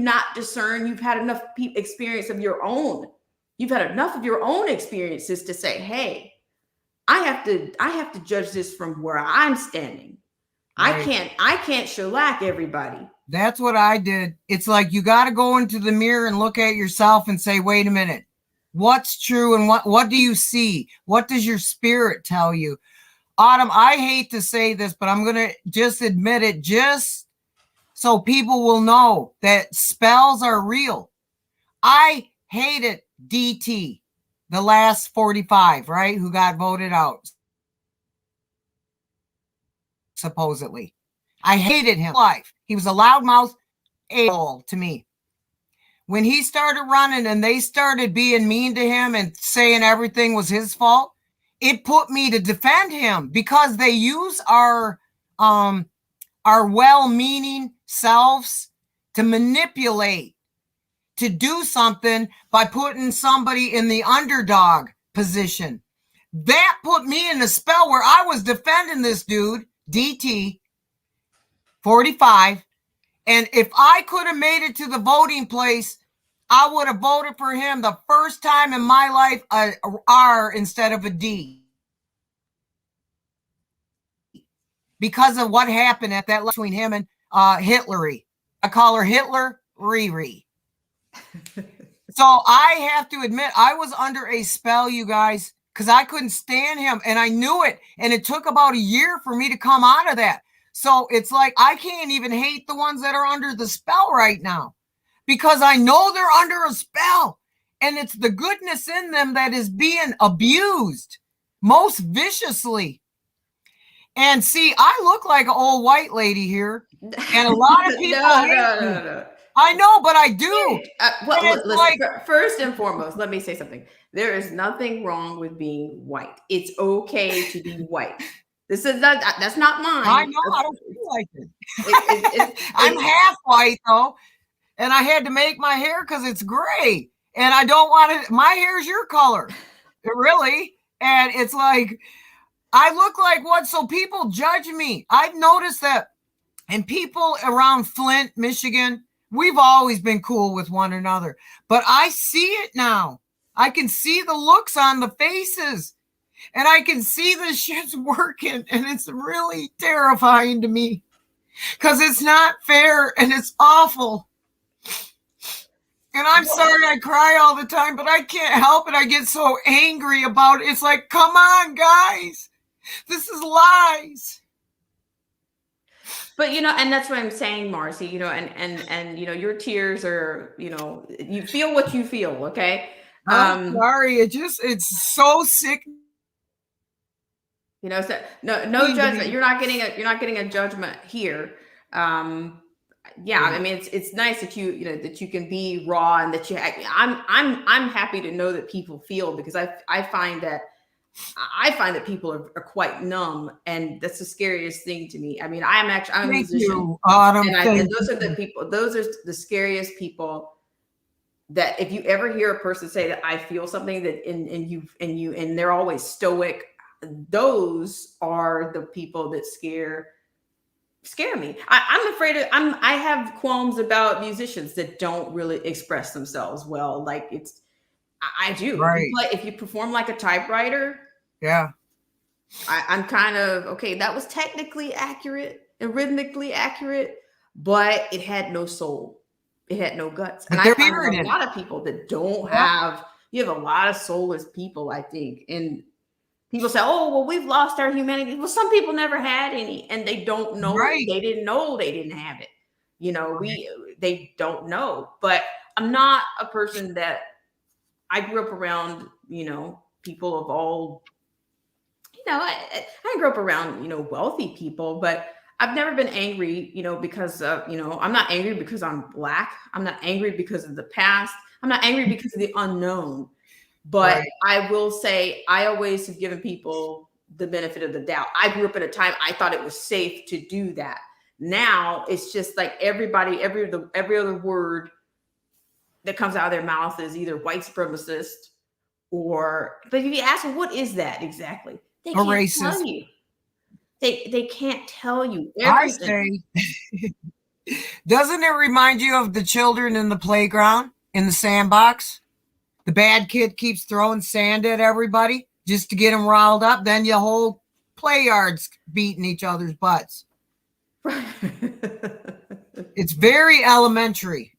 not discern. You've had enough experience of your own. You've had enough of your own experiences to say, hey, I have to judge this from where I'm standing. Right. I can't shellac everybody. That's what I did. It's like, you got to go into the mirror and look at yourself and say, wait a minute, what's true and what do you see? What does your spirit tell you? Autumn, I hate to say this, but I'm going to just admit it, just so people will know that spells are real. I hated DT, the last 45, right, who got voted out, supposedly. I hated him. Life. He was a loudmouth a-hole to me. when he started running and they started being mean to him and saying everything was his fault, it put me to defend him because they use our well-meaning selves to manipulate, to do something by putting somebody in the underdog position. That put me in a spell where I was defending this dude, DT, 45. And if I could have made it to the voting place, I would have voted for him the first time in my life, a R instead of a D. Because of what happened at that between him and Hitlery. I call her Hitler Riri. So I have to admit, I was under a spell, you guys, because I couldn't stand him. And I knew it. And it took about a year for me to come out of that. So it's like I can't even hate the ones that are under the spell right now because I know they're under a spell. And it's the goodness in them that is being abused most viciously. And see, I look like an old white lady here. And a lot of people No. I know, but I do. Well, it's listen, first and foremost, let me say something. There is nothing wrong with being white. It's okay to be white. This is that's not mine. I know. I don't feel like it. I'm half white though, and I had to make my hair because it's gray, and I don't want it. My hair is your color, really, and it's like I look like what? So people judge me. I've noticed that, and people around Flint, Michigan, we've always been cool with one another, but I see it now. I can see the looks on the faces. And I can see the shit's working, and it's really terrifying to me because it's not fair and it's awful. And I'm sorry I cry all the time, but I can't help it. I get so angry about it. It's like, come on, guys. This is lies. But, and that's what I'm saying, Marcy, and your tears are, you feel what you feel. Okay. I'm sorry. It's so sick. So no judgment. You're not getting a judgment here. I mean, it's nice that that you can be raw and that I'm happy to know that people feel, because I find that people are quite numb, and that's the scariest thing to me. I mean, I'm a musician, and those are the scariest people. That if you ever hear a person say that I feel something, that and they're always stoic, those are the people that scare me. I'm afraid of. I have qualms about musicians that don't really express themselves well. Like I do. Right. If you perform like a typewriter, yeah, I'm kind of okay. That was technically accurate and rhythmically accurate, but it had no soul. It had no guts. And I find a lot of people that don't have. You have a lot of soulless people, I think, and people say, "Oh, well, we've lost our humanity." Well, some people never had any, and they don't know. Right. They didn't know they didn't have it. They don't know. But I'm not a person that I grew up around. People of all. I grew up around wealthy people, but I've never been angry. Because I'm not angry because I'm Black. I'm not angry because of the past. I'm not angry because of the unknown. But right. I will say I always have given people the benefit of the doubt. I grew up at a time I thought it was safe to do that. Now it's just like every other word that comes out of their mouth is either white supremacist but if you ask them, what is that exactly? They can't racist. Tell you. They can't tell you everything. I say, doesn't it remind you of the children in the playground, in the sandbox? The bad kid keeps throwing sand at everybody just to get them riled up. Then your whole play yard's beating each other's butts. It's very elementary.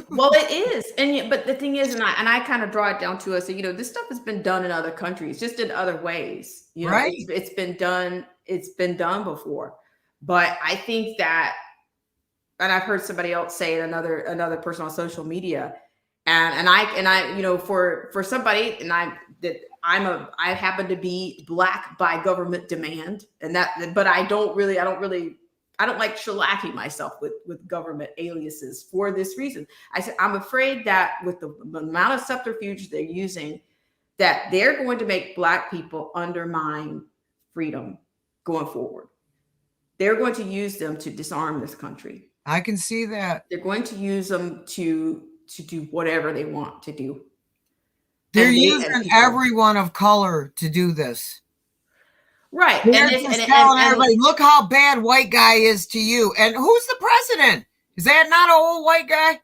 Well, it is. But the thing is, and I kind of draw it down to us, this stuff has been done in other countries, just in other ways. Right. It's been done. It's been done before. But I think that, and I've heard somebody else say it, another person on social media, and I for somebody, and I happen to be Black by government demand, and that, but I don't really shellacking myself with government aliases for this reason. I said, I'm afraid that with the amount of subterfuge they're using, that they're going to make Black people undermine freedom going forward. They're going to use them to disarm this country. I can see that. They're going to use them to do whatever they want to do. They're And using everyone of color to do this. Right. They're just telling everybody, look how bad white guy is to you. And who's the president? Is that not an old white guy?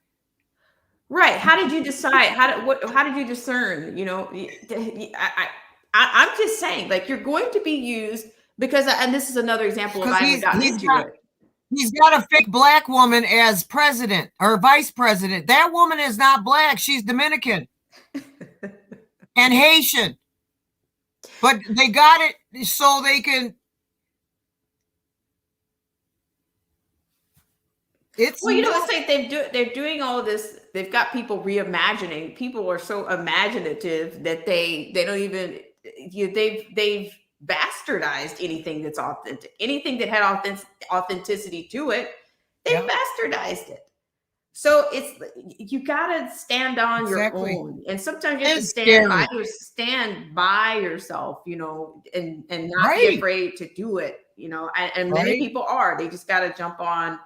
Right. How did you decide? How did you discern? You know, I'm just saying, like, you're going to be used because, and this is another example of I haven't gotten into it. He's got a fake Black woman as president or vice president. That woman is not Black. She's Dominican and Haitian. But they got it so they can. It's like they're doing all of this. They've got people reimagining. People are so imaginative that they don't even they've bastardized anything that's authentic. Anything that had authenticity to it, they've bastardized it. So you gotta stand on your own, and sometimes you have to stand by yourself, you know, and not be afraid to do it, you know. And many people are. They just gotta jump on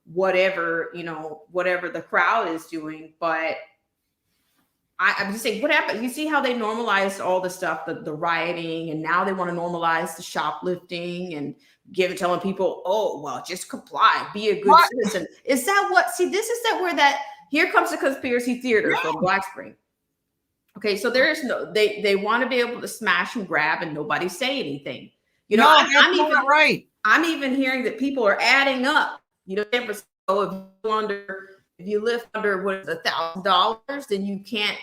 whatever the crowd is doing. But I'm just saying, what happened? You see how they normalized all the stuff, the rioting, and now they want to normalize the shoplifting and telling people, oh, well, just comply, be a good citizen. Is that what? See, this is here comes the conspiracy theater from Black Spring. Okay, so there is they want to be able to smash and grab and nobody say anything. You know, I'm even hearing that people are adding up. You know, if you lift under $1,000, then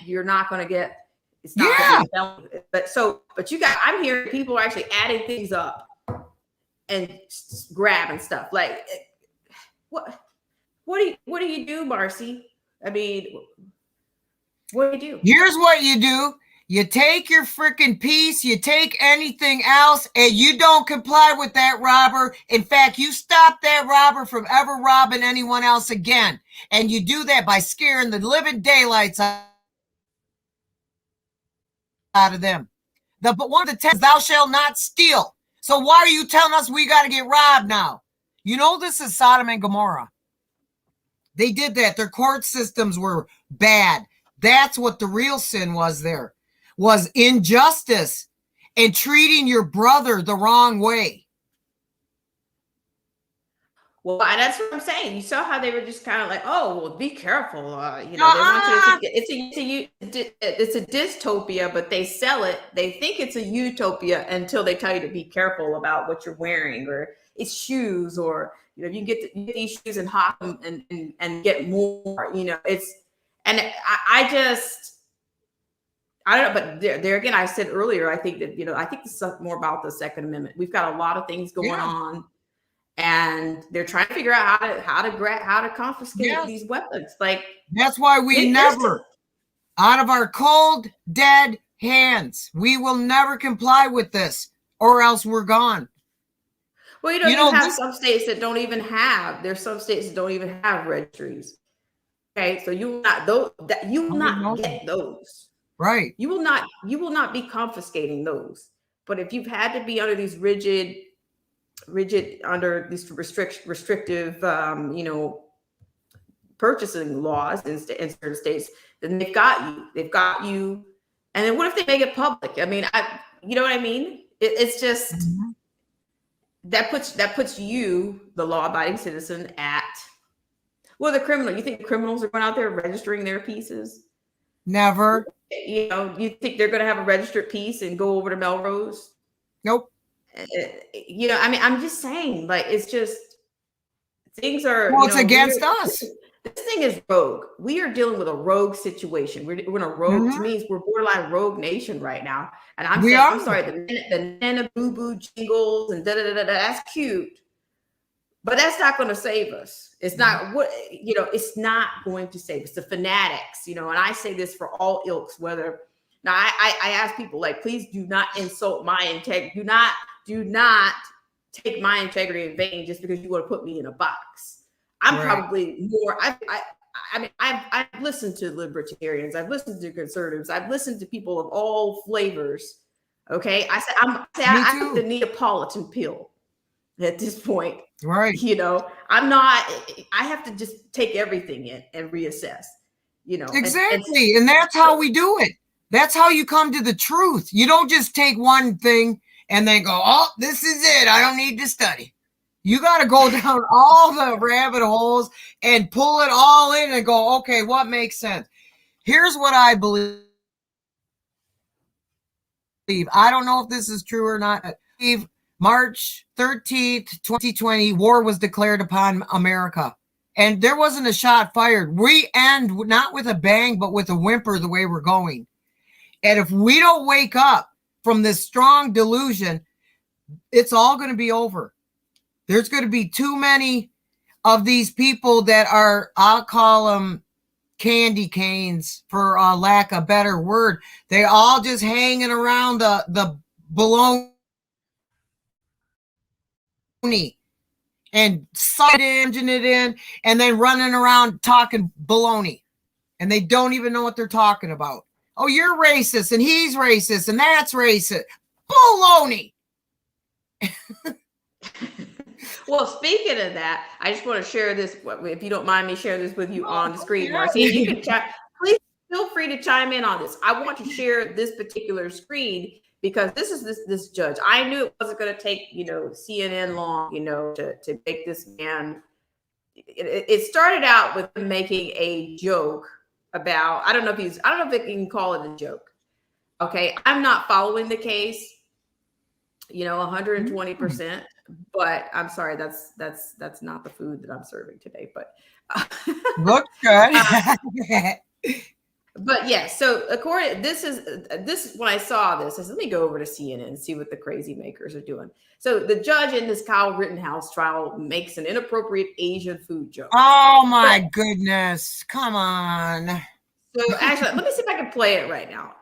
you're not going to get, it's not going to be but I'm hearing people are actually adding things up and grabbing stuff. Like, what do you do, Marcy? I mean, what do you do? Here's what you do. You take your freaking piece, you take anything else, and you don't comply with that robber. In fact, you stop that robber from ever robbing anyone else again. And you do that by scaring the living daylights out of them. But one of the 10, thou shalt not steal. So why are you telling us we got to get robbed now? You know, this is Sodom and Gomorrah. They did that. Their court systems were bad. That's what the real sin was there. Was injustice and treating your brother the wrong way. Well, that's what I'm saying. You saw how they were just kind of like, oh, well, be careful. You know, they want you to think it's a dystopia, but they sell it. They think it's a utopia until they tell you to be careful about what you're wearing, or it's shoes, or you know, you get these shoes and hop them and get more. You know, I don't know, but there again, I said earlier, I think that, you know, I think this is more about the Second Amendment. We've got a lot of things going on, and they're trying to figure out how to confiscate these weapons. Like, that's why we never, out of our cold, dead hands, we will never comply with this, or else we're gone. Well, you have some states that don't even have. There's some states that don't even have registries. Okay, so you will not get those. Right. You will not be confiscating those. But if you've had to be under these rigid under these restrictive purchasing laws in certain states, then they've got you. And then what if they make it public? I mean, you know what I mean? It's just that puts you, the law-abiding citizen, at the criminal. You think criminals are going out there registering their pieces? Never. You know, you think they're going to have a registered piece and go over to Melrose? Nope. You know, I mean, I'm just saying, like, it's just things are. Well, it's against us. This thing is rogue. We are dealing with a rogue situation. We're in a rogue. To me, we're borderline rogue nation right now. And I'm sorry, the Nana Boo Boo jingles and that's cute, but that's not going to save us. It's not it's not going to save us. The fanatics, you know, and I say this for all ilks, whether now I ask people, like, please do not insult my integrity. Do not take my integrity in vain just because you want to put me in a box. I'm Right. probably more. I mean, I've listened to libertarians. I've listened to conservatives. I've listened to people of all flavors. Okay, I take the Neapolitan pill at this point. Right. You know, I'm not. I have to just take everything in and reassess. You know, Exactly, and that's how we do it. That's how you come to the truth. You don't just take one thing and then go, "Oh, this is it. I don't need to study." You got to go down all the rabbit holes and pull it all in and go, "Okay, what makes sense?" Here's what I believe. I don't know if this is true or not. I believe March 13th, 2020, war was declared upon America. And there wasn't a shot fired. We end not with a bang, but with a whimper the way we're going. And if we don't wake up from this strong delusion, it's all going to be over. There's going to be too many of these people that are, I'll call them candy canes for lack of a better word. They all just hanging around the baloney and side engine it in and then running around talking baloney. And they don't even know what they're talking about. Oh, you're racist and he's racist and that's racist. Baloney. Well, speaking of that, I just want to share this, if you don't mind me sharing this with you on the screen, yeah. Marcy. You can please feel free to chime in on this. I want to share this particular screen because this is this judge. I knew it wasn't going to take, you know, CNN long, you know, to make this man. It started out with him making a joke about, I don't know if you can call it a joke. Okay, I'm not following the case, you know, 120%. But I'm sorry, that's not the food that I'm serving today. But Looks good. but yeah, so according this when I saw this, I said, let me go over to CNN and see what the crazy makers are doing. So the judge in this Kyle Rittenhouse trial makes an inappropriate Asian food joke. Oh my goodness. Come on. So actually, let me see if I can play it right now.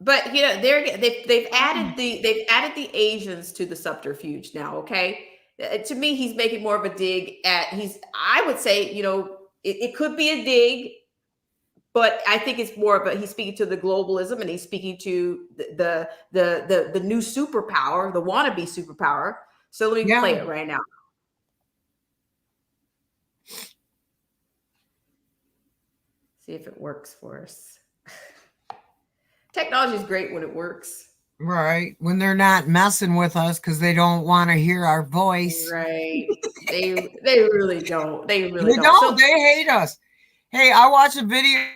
But you know, they've added the Asians to the subterfuge now. Okay, to me, he's making more of a dig at. I would say, you know, it could be a dig, but I think it's more of a. He's speaking to the globalism, and he's speaking to the new superpower, the wannabe superpower. So let me play it right now. See if it works for us. Technology is great when it works. Right. When they're not messing with us because they don't want to hear our voice. Right. They really don't. They really don't. So, they hate us. Hey, I watched a video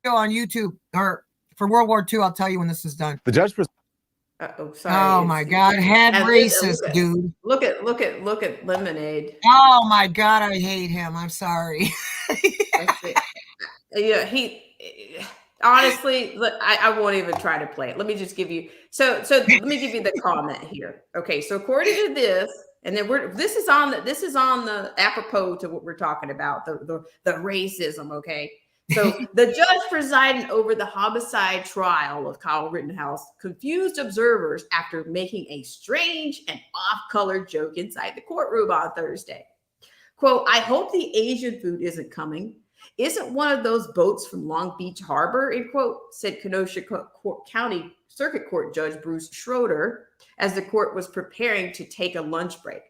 on YouTube or for World War II. I'll tell you when this is done. The judge. Sorry. Oh my God. Head racist, dude. Look at Lemonade. Oh my God. I hate him. I'm sorry. Yeah, honestly, look, I won't even try to play it. Let me just give you so let me give you the comment here. Okay, so according to this, and then this is on the apropos to what we're talking about, the racism, okay? So the judge presiding over the homicide trial of Kyle Rittenhouse confused observers after making a strange and off-color joke inside the courtroom on Thursday. Quote, I hope the Asian food isn't coming. Isn't one of those boats from Long Beach Harbor, end quote, said Kenosha County Circuit Court Judge Bruce Schroeder as the court was preparing to take a lunch break.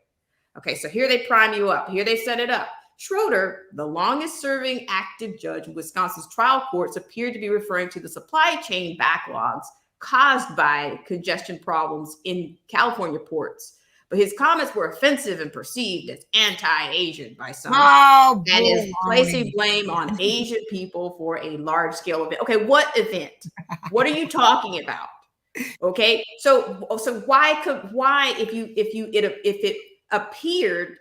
Okay, so here they prime you up. Here they set it up. Schroeder, the longest serving active judge in Wisconsin's trial courts, appeared to be referring to the supply chain backlogs caused by congestion problems in California ports. But his comments were offensive and perceived as anti-Asian by some. Oh, and is placing blame on Asian people for a large-scale event. Okay, what event? What are you talking about? Okay, so why if it appeared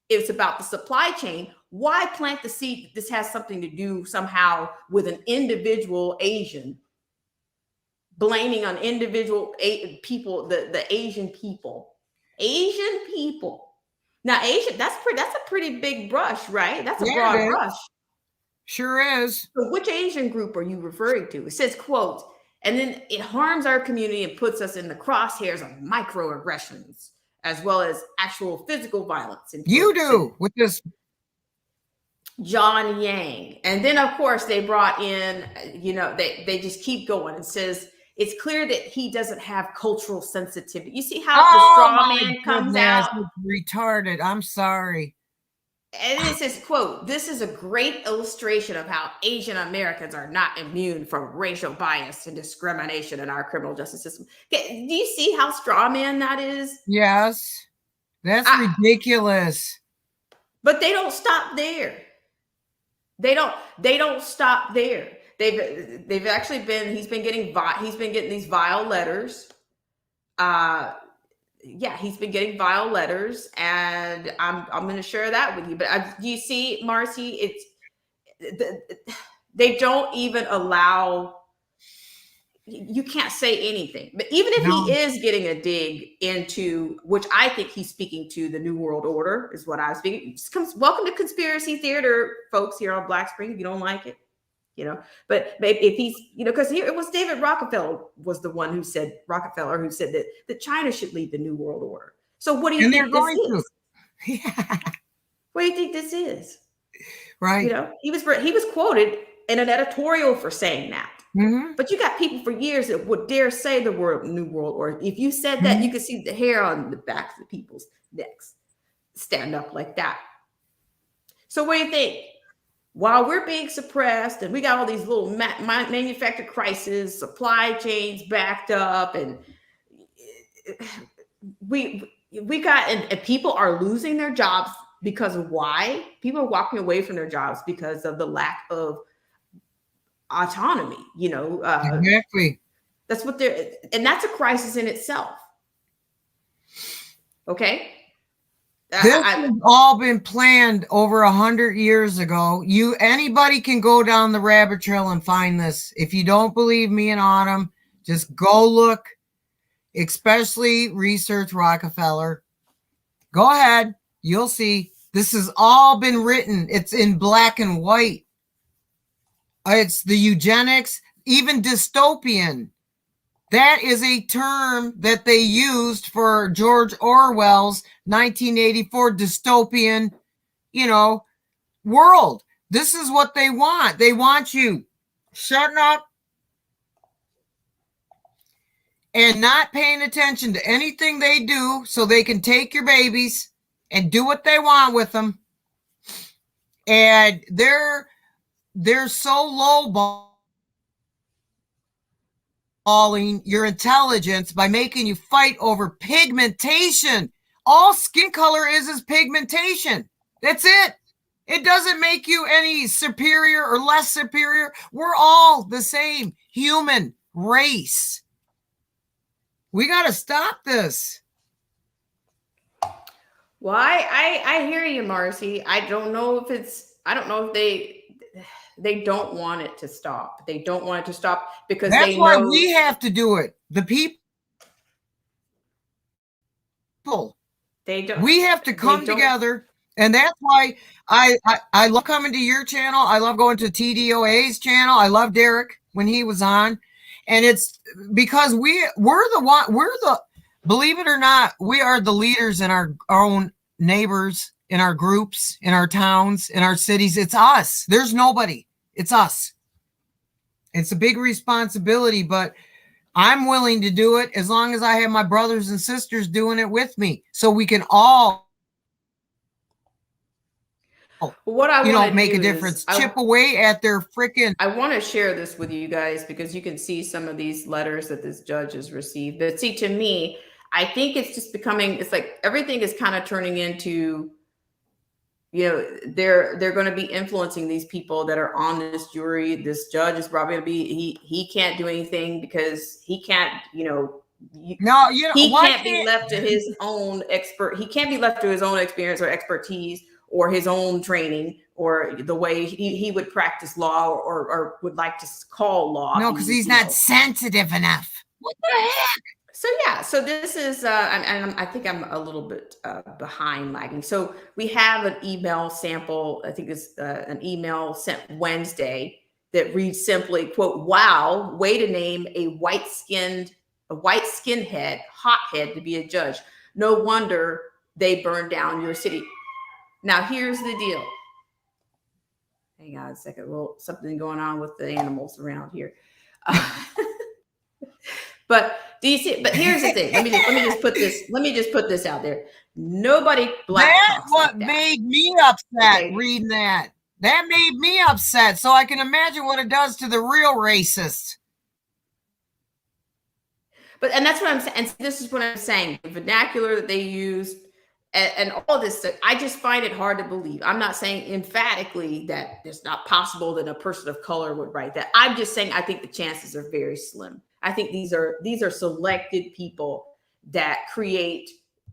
it's about the supply chain, why plant the seed? This has something to do somehow with an individual Asian, blaming on individual people, the Asian people. Asian people. Now, Asian, that's a pretty big brush, right? That's a broad brush. Sure is. So which Asian group are you referring to? It says, quote, And then it harms our community and puts us in the crosshairs of microaggressions as well as actual physical violence. You do with this. John Yang. And then, of course, they brought in, they just keep going. It says it's clear that he doesn't have cultural sensitivity. You see how the straw man comes out? It's retarded. I'm sorry. And it says, quote, "This is a great illustration of how Asian Americans are not immune from racial bias and discrimination in our criminal justice system." Okay, do you see how straw man that is? Yes. That's ridiculous. But they don't stop there. They don't stop there. They've actually been, he's been getting these vile letters. He's been getting vile letters, and I'm going to share that with you. But do you see, Marcy? They don't even allow. You can't say anything. But even if he is getting a dig into, which I think he's speaking to, the New World Order is what I was speaking. Welcome to Conspiracy Theater, folks, here on Black Spring. If you don't like it, but if he's, because here it was David Rockefeller was the one who said that China should lead the New World Order. So what do you think this is? Yeah. What do you think this is? Right. He was quoted in an editorial for saying that. Mm-hmm. But you got people for years that would dare say the word New World Order. If you said that, you could see the hair on the backs of people's necks stand up like that. So what do you think? While we're being suppressed and we got all these little manufactured crises, supply chains backed up, and we got, and people are losing their jobs because of why? People are walking away from their jobs because of the lack of autonomy, exactly. That's what and that's a crisis in itself. Okay. This has all been planned over 100 years ago. Anybody can go down the rabbit trail and find this. If you don't believe me and Autumn, just go look, especially research Rockefeller. Go ahead. You'll see. This has all been written. It's in black and white. It's the eugenics, even dystopian. That is a term that they used for George Orwell's 1984 dystopian, world. This is what they want. They want you shutting up and not paying attention to anything they do so they can take your babies and do what they want with them. And they're so lowballing your intelligence by making you fight over pigmentation. All skin color is pigmentation. That's it. It doesn't make you any superior or less superior. We're all the same human race. We got to stop this. Well, I hear you, Marcy. I don't know if they don't want it to stop. They don't want it to stop because that's why we have to do it. The people. We have to come together. And that's why I love coming to your channel. I love going to TDOA's channel. I love Derek when he was on. And it's because believe it or not, we are the leaders in our own neighbors, in our groups, in our towns, in our cities. It's us. There's nobody. It's us. It's a big responsibility, but I'm willing to do it as long as I have my brothers and sisters doing it with me, so we can all, make a difference. Chip away at their freaking. I want to share this with you guys because you can see some of these letters that this judge has received. But see, to me, I think it's just becoming, it's like everything is kind of turning into, they're going to be influencing these people that are on this jury. This judge is probably going to be, he can't do anything because he can't, he can't be left to his own he can't be left to his own experience or expertise or his own training or the way he would practice law or would like to call law. No, because he's not sensitive enough. What the heck? So this is, and I think I'm a little bit behind lagging. So we have an email sample. I think it's an email sent Wednesday that reads simply, quote, "Wow, way to name a white skinhead, hothead to be a judge. No wonder they burned down your city." Now, here's the deal. Hang on a second. Well, something going on with the animals around here. But do you see? But here's the thing. Let me just put this out there. Nobody black That's talks what like that. made me upset Okay. reading that. That made me upset. So I can imagine what it does to the real racists. And that's what I'm saying. And this is what I'm saying. The vernacular that they use and all this stuff, I just find it hard to believe. I'm not saying emphatically that it's not possible that a person of color would write that. I'm just saying I think the chances are very slim. I think these are selected people that create,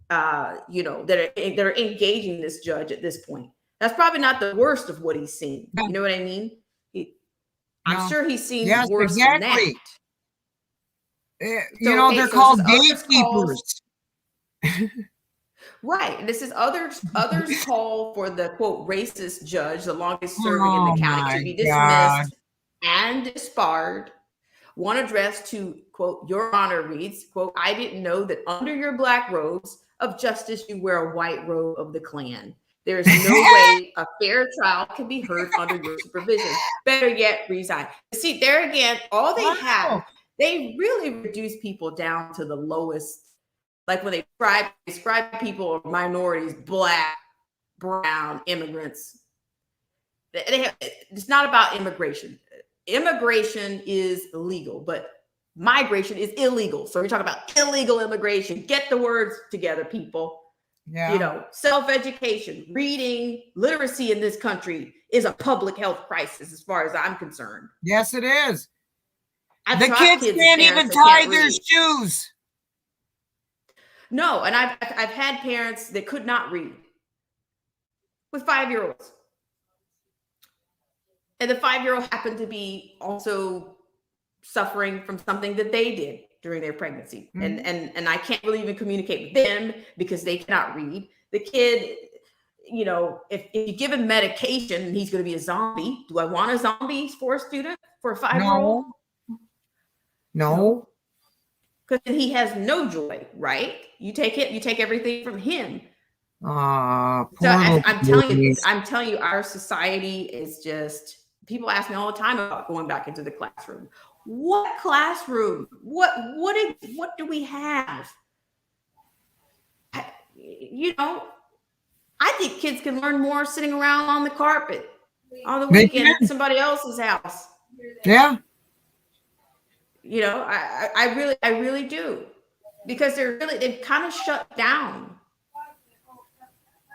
that are engaging this judge at this point. That's probably not the worst of what he's seen. You know what I mean? I'm sure he's seen worse than that. They're called gatekeepers. Right. This is others call for the quote racist judge, the longest serving in the county, to be dismissed and disbarred. One address to quote, "Your Honor" reads, quote, "I didn't know that under your black robes of justice you wear a white robe of the Klan. There is no way a fair trial can be heard under your supervision. Better yet, resign." See, there again, all they have, they really reduce people down to the lowest. Like when they describe people or minorities, black, brown, immigrants. It's not about immigration. Immigration is legal, but migration is illegal. So we're talking about illegal immigration. Get the words together, people. Yeah. Self-education, reading, literacy in this country is a public health crisis as far as I'm concerned. Yes, it is. I've The taught kids and can't even parents that tie can't their read. shoes. No, and I've had parents that could not read with 5-year-olds. And the 5-year-old happened to be also suffering from something that they did during their pregnancy. Mhm. And I can't really even communicate with them because they cannot read. The kid, if you give him medication, he's going to be a zombie. Do I want a zombie for a student, for a 5-year-old? No. Because he has no joy, right? You take everything from him. So I'm telling you, our society is just, people ask me all the time about going back into the classroom. What classroom? What do we have? I think kids can learn more sitting around on the carpet on the weekend at somebody else's house. Yeah. I really do, because they've kind of shut down.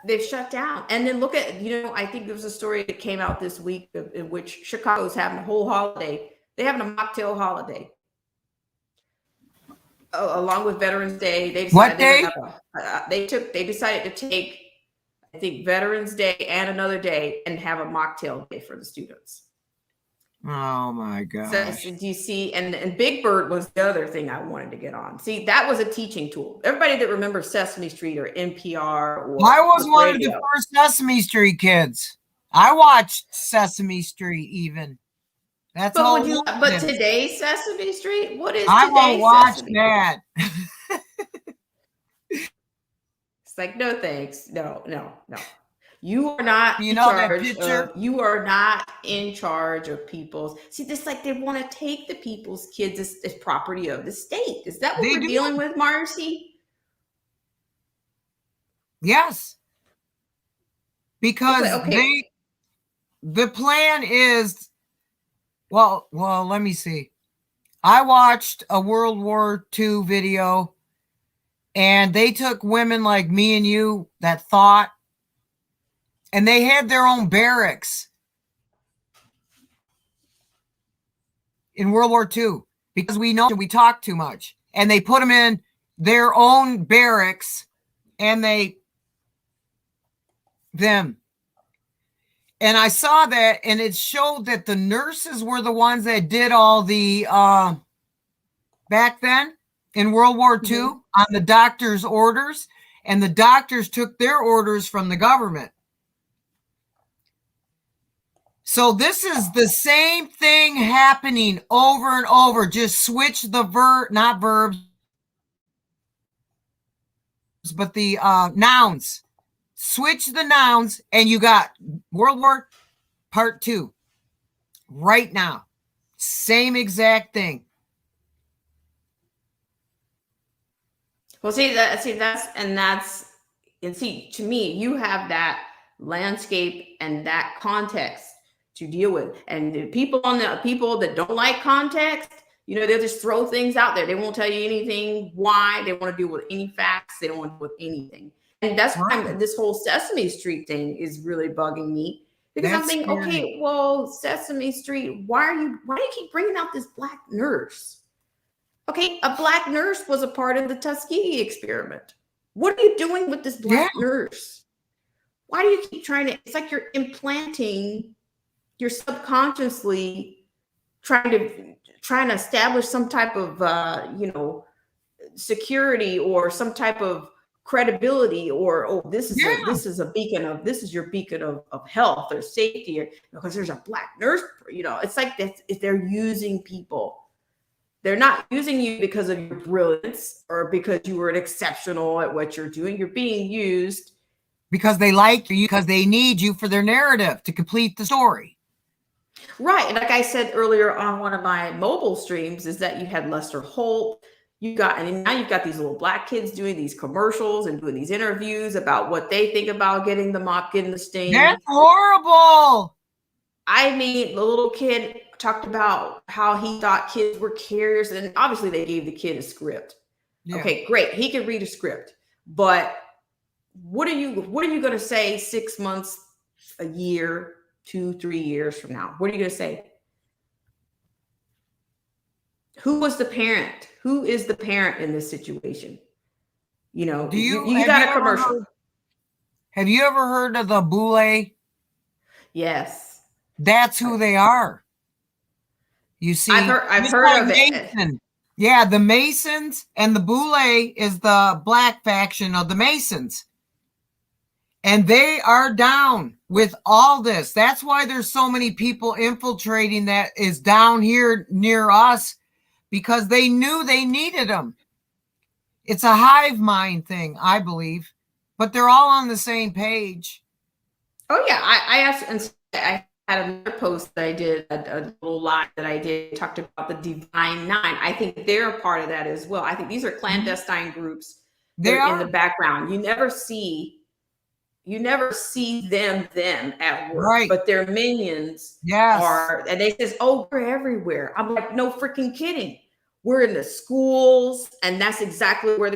They've shut down. And then look at, I think there was a story that came out this week in which Chicago's having a whole holiday. They're having a mocktail holiday along with Veterans Day. They decided they decided to take, I think, Veterans Day and another day and have a mocktail day for the students. Oh my gosh. So do you see? And Big Bird was the other thing I wanted to get on. See, that was a teaching tool. Everybody that remembers Sesame Street or NPR or I was one radio. of the first Sesame Street kids. I watched Sesame Street even. That's all. But today's Sesame Street, what is I today's won't watch Sesame? that. It's like, no thanks. No. You are not You in know that charge picture? you are not in charge of people's. See, this like they want to take the people's kids as property of the state. Is that what They we're do. dealing with, Marcy? Yes. Because Okay. the plan is, well, let me see. I watched a World War II video, and they took women like me and you that thought, and they had their own barracks in World War II because we talk too much. And they put them in their own barracks, and them. And I saw that, and it showed that the nurses were the ones that did all the, back then in World War II on the doctor's orders, and the doctors took their orders from the government. So this is the same thing happening over and over. Just switch the not verbs, but the nouns. Switch the nouns, and you got World War Part 2 right now. Same exact thing. Well, see, to me, you have that landscape and that context to deal with. And the people that don't like context, they'll just throw things out there. They won't tell you anything. Why? They want to deal with any facts. They don't want to deal with anything. And that's why this whole Sesame Street thing is really bugging me. Because I'm thinking, okay, well, Sesame Street, why do you keep bringing out this black nurse? Okay, a black nurse was a part of the Tuskegee experiment. What are you doing with this black nurse? Why do you keep trying to? It's like you're implanting, you're subconsciously trying to establish some type of security or some type of credibility, or this is your beacon of health or safety, or because there's a black nurse. It's like that. If they're using people. They're not using you because of your brilliance or because you were exceptional at what you're doing. You're being used because they like you, because they need you for their narrative to complete the story. Right. And like I said earlier on one of my mobile streams, is that you had Lester Holt. And now you've got these little black kids doing these commercials and doing these interviews about what they think about getting the mop, getting the stain. That's horrible. I mean, the little kid talked about how he thought kids were carriers, and obviously they gave the kid a script. Yeah. Okay, great. He can read a script, but what are you going to say 6 months, a year, 2-3 years from now? What are you going to say? Who was the parent? Who is the parent in this situation? You got a commercial. Have you ever heard of the Boule? Yes. That's who they are. You see, I've heard of it. Yeah, the Masons and the Boule is the black faction of the Masons. And they are down with all this. That's why there's so many people infiltrating that is down here near us, because they knew they needed them. It's a hive mind thing, I believe, but they're all on the same page. Oh yeah, I asked, and I had another post that I did, a little live that I did, talked about the Divine Nine. I think they're a part of that as well. I think these are clandestine groups. They're in the background. You never see them at work, right? But their minions are, and they says, "Oh, we're everywhere." I'm like, no freaking kidding. We're in the schools, and that's exactly where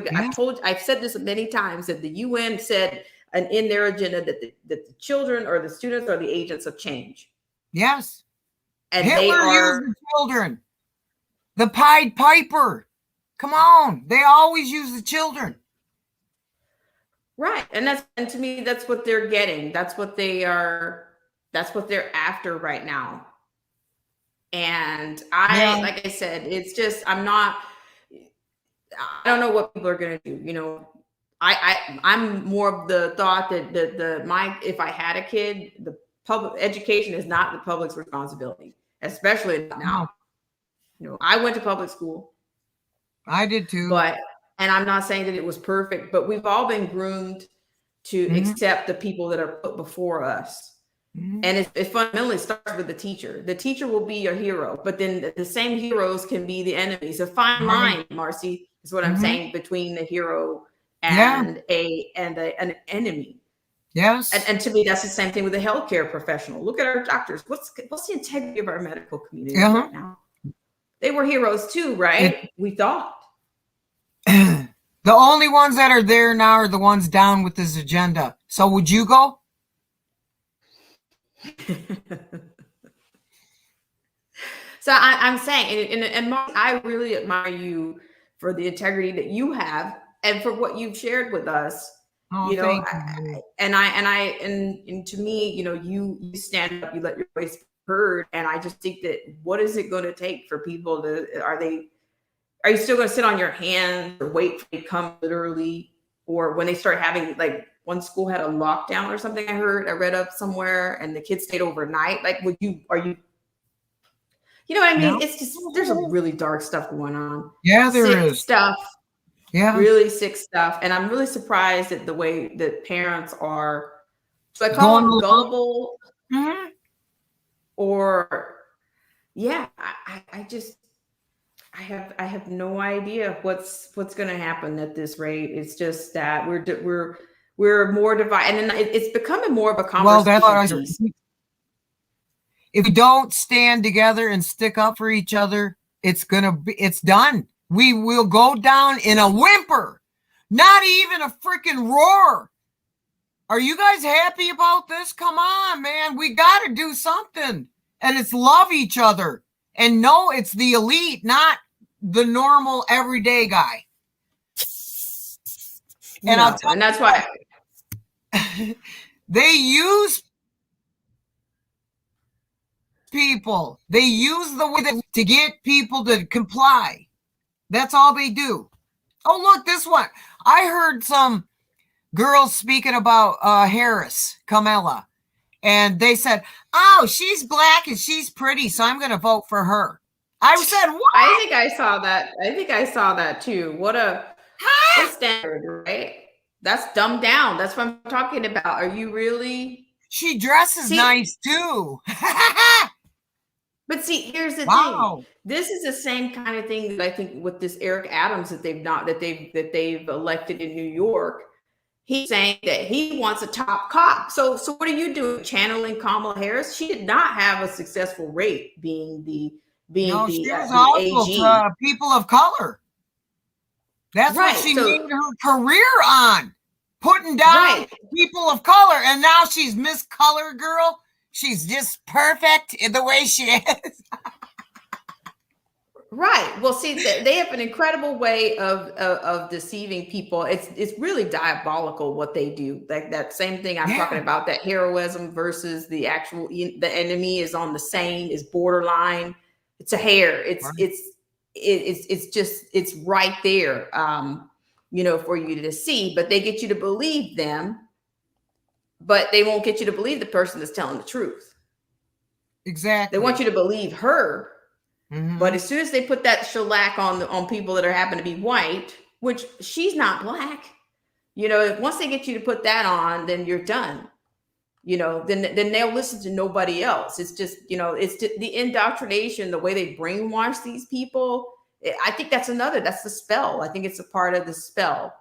I've said this many times, that the UN said, and in their agenda, that the children or the students are the agents of change. Yes. And Hitler they are used the children. The Pied Piper. Come on. They always use the children. Right. And to me, that's what they're getting. That's what they're after right now. And like I said, it's just, I don't know what people are going to do. I'm more of the thought that if I had a kid, the public education is not the public's responsibility, especially now. I went to public school. I did too. And I'm not saying that it was perfect, but we've all been groomed to accept the people that are put before us. Mm-hmm. And it fundamentally starts with the teacher. The teacher will be your hero, but then the same heroes can be the enemies. A fine line, Marcy, is what I'm saying, between the hero and an enemy. Yes. And to me, that's the same thing with a healthcare professional. Look at our doctors. What's the integrity of our medical community right now? They were heroes too, right? We thought. The only ones that are there now are the ones down with this agenda. So would you go? So I'm saying, and Mark, I really admire you for the integrity that you have and for what you've shared with us. Oh, and to me, you stand up, you let your voice be heard, and I just think that what is it going to take for people to? Are you still going to sit on your hands or wait for it to come literally, or when they start having, like one school had a lockdown or something. I read up somewhere, and the kids stayed overnight. Like, are you? You know what I mean? No. It's just there's some really dark stuff going on. Yeah, there Sick is. stuff. Yeah. Really sick stuff, and I'm really surprised at the way that parents are. So I Going call them along. gullible, Mhm. or yeah, I have no idea what's going to happen at this rate. It's just that we're more divided, and then it's becoming more of a Well, that's what I conversation said. piece. If we don't stand together and stick up for each other, it's done. We will go down in a whimper, not even a freaking roar. Are you guys happy about this? Come on, man. We got to do something. And it's love each other. And no, it's the elite, not the normal everyday guy. And No, I'll tell and that's why. they use people. They use the way to get people to comply. That's all they do. Oh, look, this one. I heard some girls speaking about Harris, Kamala, and they said, oh, she's black and she's pretty, so I'm going to vote for her. I said, what? I think I saw that. I think I saw that too. What a standard, right? That's dumbed down. That's what I'm talking about. Are you really? She dresses nice too. But see, here's the Wow. thing. This is the same kind of thing that I think with this Eric Adams that they've elected in New York. He's saying that he wants a top cop. So what are you doing? Channeling Kamala Harris? She did not have a successful rate being the She was the awful AG. to people of color. That's Right, what she so- made her career on, putting down Right. people of color. And now she's Miss Color Girl. She's just perfect in the way she is. Right. Well, see, they have an incredible way of deceiving people. It's really diabolical what they do. Like that same thing I'm talking about, that heroism versus the enemy is on the same, is borderline. It's a hair. It's right there, for you to see. But they get you to believe them, but they won't get you to believe the person that's telling the truth. Exactly. They want you to believe her. Mhm. But as soon as they put that shellac on people that happen to be white, which she's not black, once they get you to put that on, then you're done. Then they'll listen to nobody else. It's just, it's the indoctrination, the way they brainwash these people. I think that's the spell. I think it's a part of the spell.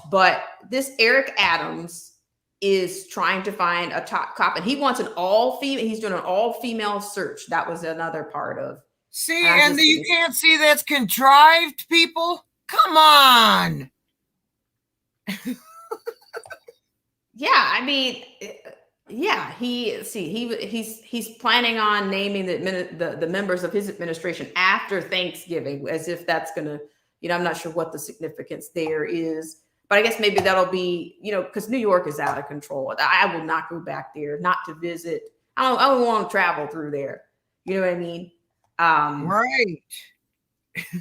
But this Eric Adams is trying to find a top cop, and he wants an all-female. He's doing an all-female search. That was another part of. See, and you can't see that's contrived, people. Come on. Yeah, I mean, yeah, he's planning on naming the members of his administration after Thanksgiving, as if that's gonna, I'm not sure what the significance there is, but I guess maybe that'll be, because New York is out of control. I will not go back there, not to visit. I don't want to travel through there. You know what I mean? Right.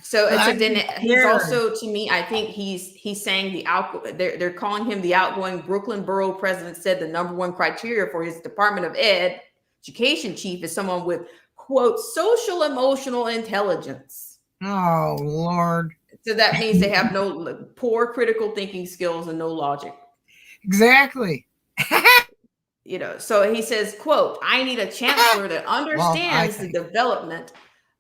So then he's also, to me, I think he's saying they're calling him the outgoing Brooklyn Borough president, said the number one criteria for his Department of Education chief is someone with, quote, social emotional intelligence. Oh, Lord. So that means they have no poor critical thinking skills and no logic. Exactly. So he says, quote, I need a chancellor that understands the development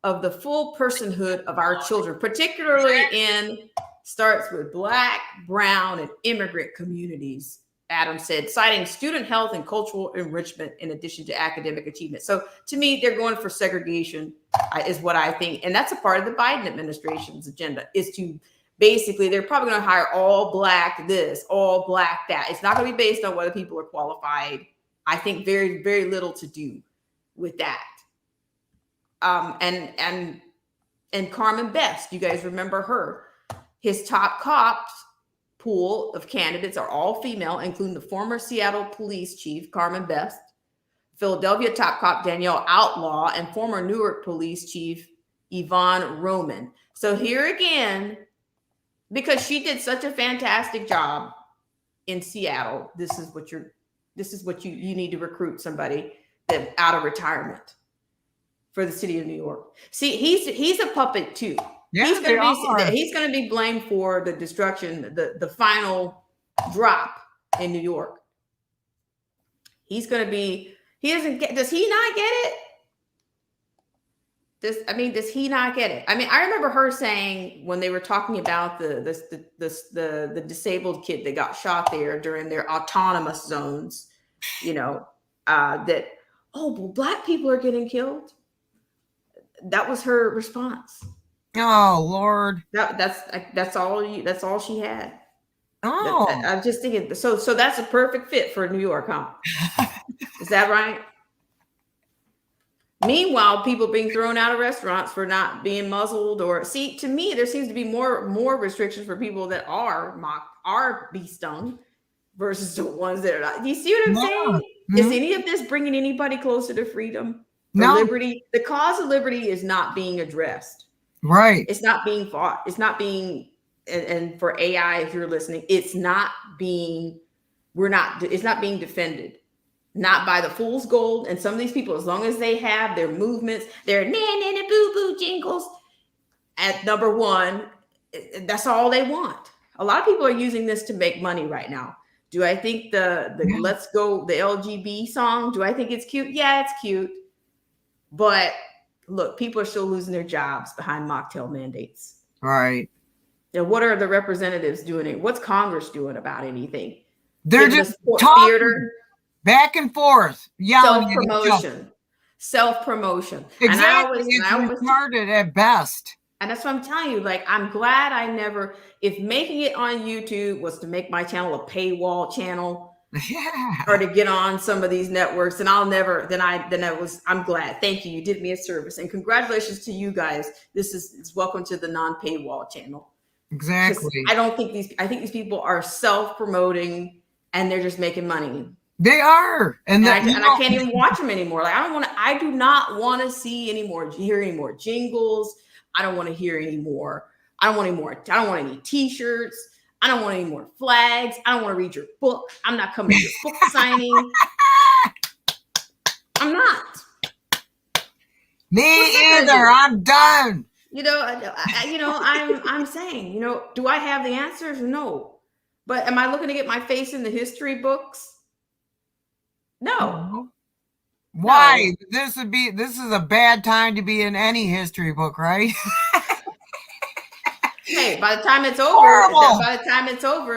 of the full personhood of our children, particularly starts with Black, Brown, and immigrant communities, Adams said, citing student health and cultural enrichment in addition to academic achievement. So to me, they're going for segregation, is what I think. And that's a part of the Biden administration's agenda, is to basically, they're probably going to hire all Black this, all Black that. It's not going to be based on whether people are qualified. I think very, very little to do with that. And Carmen Best, you guys remember her. His top cops pool of candidates are all female, including the former Seattle police chief, Carmen Best, Philadelphia top cop, Danielle Outlaw, and former Newark police chief, Yvonne Roman. So here again, because she did such a fantastic job in Seattle, this is what you need to recruit somebody that out of retirement for the city of New York. See, he's a puppet too. Yeah, He's gonna be blamed for the destruction, the final drop in New York. Does he not get it? Does he not get it? I mean, I remember her saying when they were talking about the disabled kid that got shot there during their autonomous zones, that, oh, well, Black people are getting killed. That was her response. Oh, Lord. That's all she had. Oh, I'm just thinking. So that's a perfect fit for New York, huh? Is that right? Meanwhile, people being thrown out of restaurants for not being muzzled, or to me, there seems to be more restrictions for people that are bee stung versus the ones that are not. Do you see what I'm saying? Mm-hmm. Is any of this bringing anybody closer to freedom or No. liberty? The cause of liberty is not being addressed. Right. It's not being fought. It's not being, and for AI, if you're listening, it's not being defended. Not by the fool's gold. And some of these people, as long as they have their movements, their na boo boo jingles at number one, that's all they want. A lot of people are using this to make money right now. Do I think the Let's Go, the LGB song, do I think it's cute? Yeah, it's cute. But look, people are still losing their jobs behind mocktail mandates. Right. And what are the representatives doing? What's Congress doing about anything? They're Giving just us talking theater. back and forth, yelling at each other. Self-promotion. Exactly. And It's I always retarded at best. And that's what I'm telling you. Like, I'm glad if making it on YouTube was to make my channel a paywall channel, Yeah. or to get on some of these networks, and I'm glad. Thank you. You did me a service, and congratulations to you guys. This is welcome to the non-paywall channel. Exactly. I think these people are self-promoting and they're just making money. They are. And I can't even watch them anymore. Like, I do not want to hear any more jingles. I don't want to hear any more. I don't want any t-shirts. I don't want any more flags. I don't want to read your book. I'm not coming to your book signing. I'm not. Me either. I'm done. I'm saying, do I have the answers? No. But am I looking to get my face in the history books? No. Why? No. This is a bad time to be in any history book, right? Hey, by the time it's over,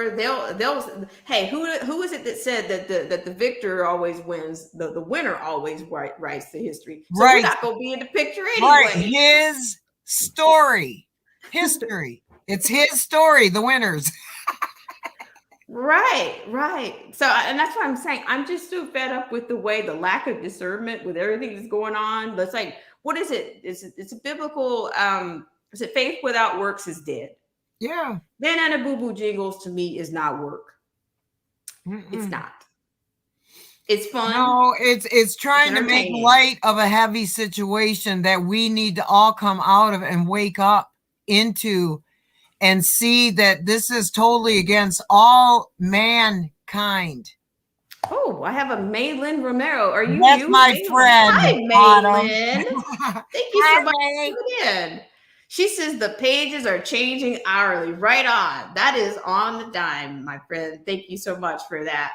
they'll hey, who is it that said that the victor always wins, the winner always writes the history. So right. We're not gonna be in the picture anyway. Right. His story. History. It's his story, the winners. Right. So, and that's what I'm saying. I'm just so fed up with the lack of discernment with everything that's going on. It's like, what is it? It's a biblical, is it faith without works is dead? Yeah. Then boo boo jingles to me is not work. It's not. It's fun. No, it's trying to make light of a heavy situation that we need to all come out of and wake up into and see that this is totally against all mankind. Oh, I have a Maylin Romero. Are you? That's my Maylin? friend. Hi, Maylin. Thank you so much May. for coming in. She says the pages are changing hourly. Right on. That is on the dime, my friend. Thank you so much for that.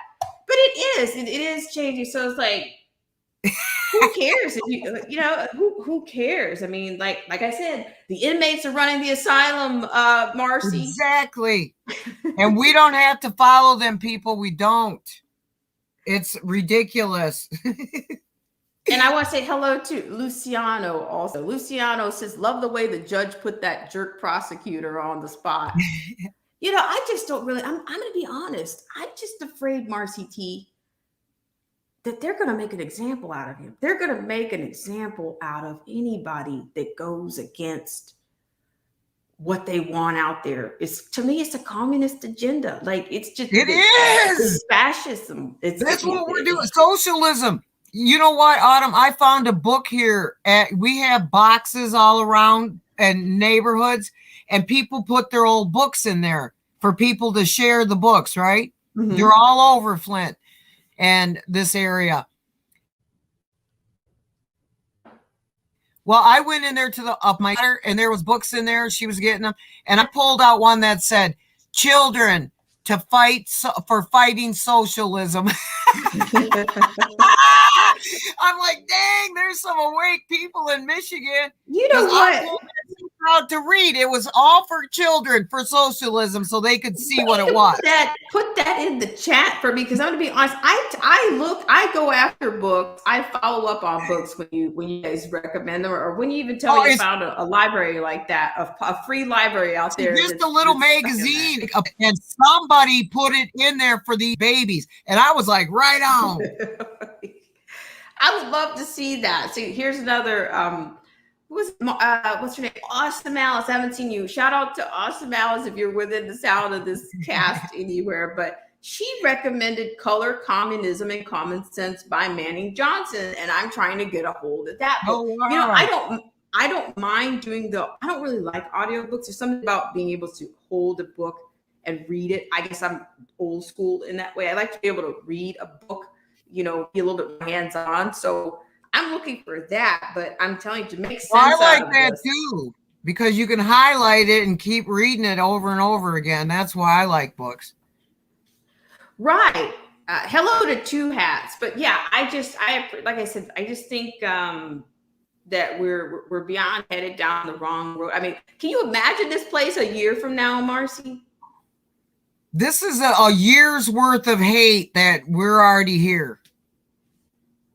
But it is changing. So it's like, who cares? Who cares? I mean, like I said, the inmates are running the asylum, Marcy. Exactly. And we don't have to follow them, people. We don't. It's ridiculous. And I want to say hello to Luciano also. Luciano says, love the way the judge put that jerk prosecutor on the spot. I just don't really, I'm going to be honest. I'm just afraid, Marcy T, that they're going to make an example out of him. They're going to make an example out of anybody that goes against what they want out there. To me, it's a communist agenda. Like, it's just, it's fascism. That's what we're doing. Socialism. You know what, Autumn? I found a book here. We have boxes all around and neighborhoods, and people put their old books in there for people to share the books, right? Mhm. They're all over Flint and this area. Well, I went in there to the up my daughter, and there was books in there. She was getting them, and I pulled out one that said "Children to Fight for Fighting Socialism." I'm like, dang, there's some awake people in Michigan. You know 'Cause I what? wasn't too proud to read. It was all for children, for socialism, so they could see what it was. Put that in the chat for me, because I'm gonna be honest. I go after books. I follow up on books when you guys recommend them, or when you even tell me you found a library like that, a free library out there. Just a little magazine, and somebody put it in there for these babies, and I was like, right on. I would love to see that. See, here's another. What's her name? Awesome Alice. I haven't seen you. Shout out to Awesome Alice if you're within the sound of this cast anywhere. But she recommended Color, Communism, and Common Sense by Manning Johnson, and I'm trying to get a hold of that book. Oh, wow. You know, I don't mind doing I don't really like audiobooks. There's something about being able to hold a book and read it. I guess I'm old school in that way. I like to be able to read a book, you know, be a little bit more hands-on. So I'm looking for that, but I'm telling you, to make sense. I like that too, because you can highlight it and keep reading it over and over again. That's why I like books. Right. Hello to Two Hats. But yeah, like I said, I just think that we're beyond headed down the wrong road. I mean, can you imagine this place a year from now, Marcy? This is a year's worth of hate that we're already here.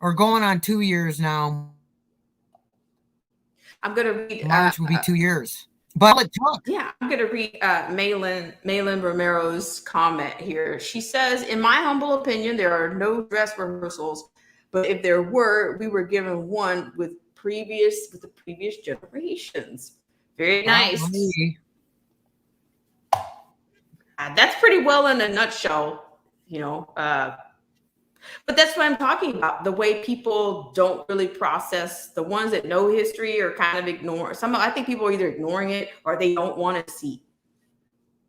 Or going on 2 years now. I'm going to read. March will be 2 years. But it took. Yeah, I'm going to read Maylin Romero's comment here. She says, in my humble opinion, there are no dress rehearsals, but if there were, we were given one with the previous generations. Very nice. That's pretty well in a nutshell, you know. But that's what I'm talking about. The way people don't really process, the ones that know history or kind of ignore. I think people are either ignoring it or they don't want to see.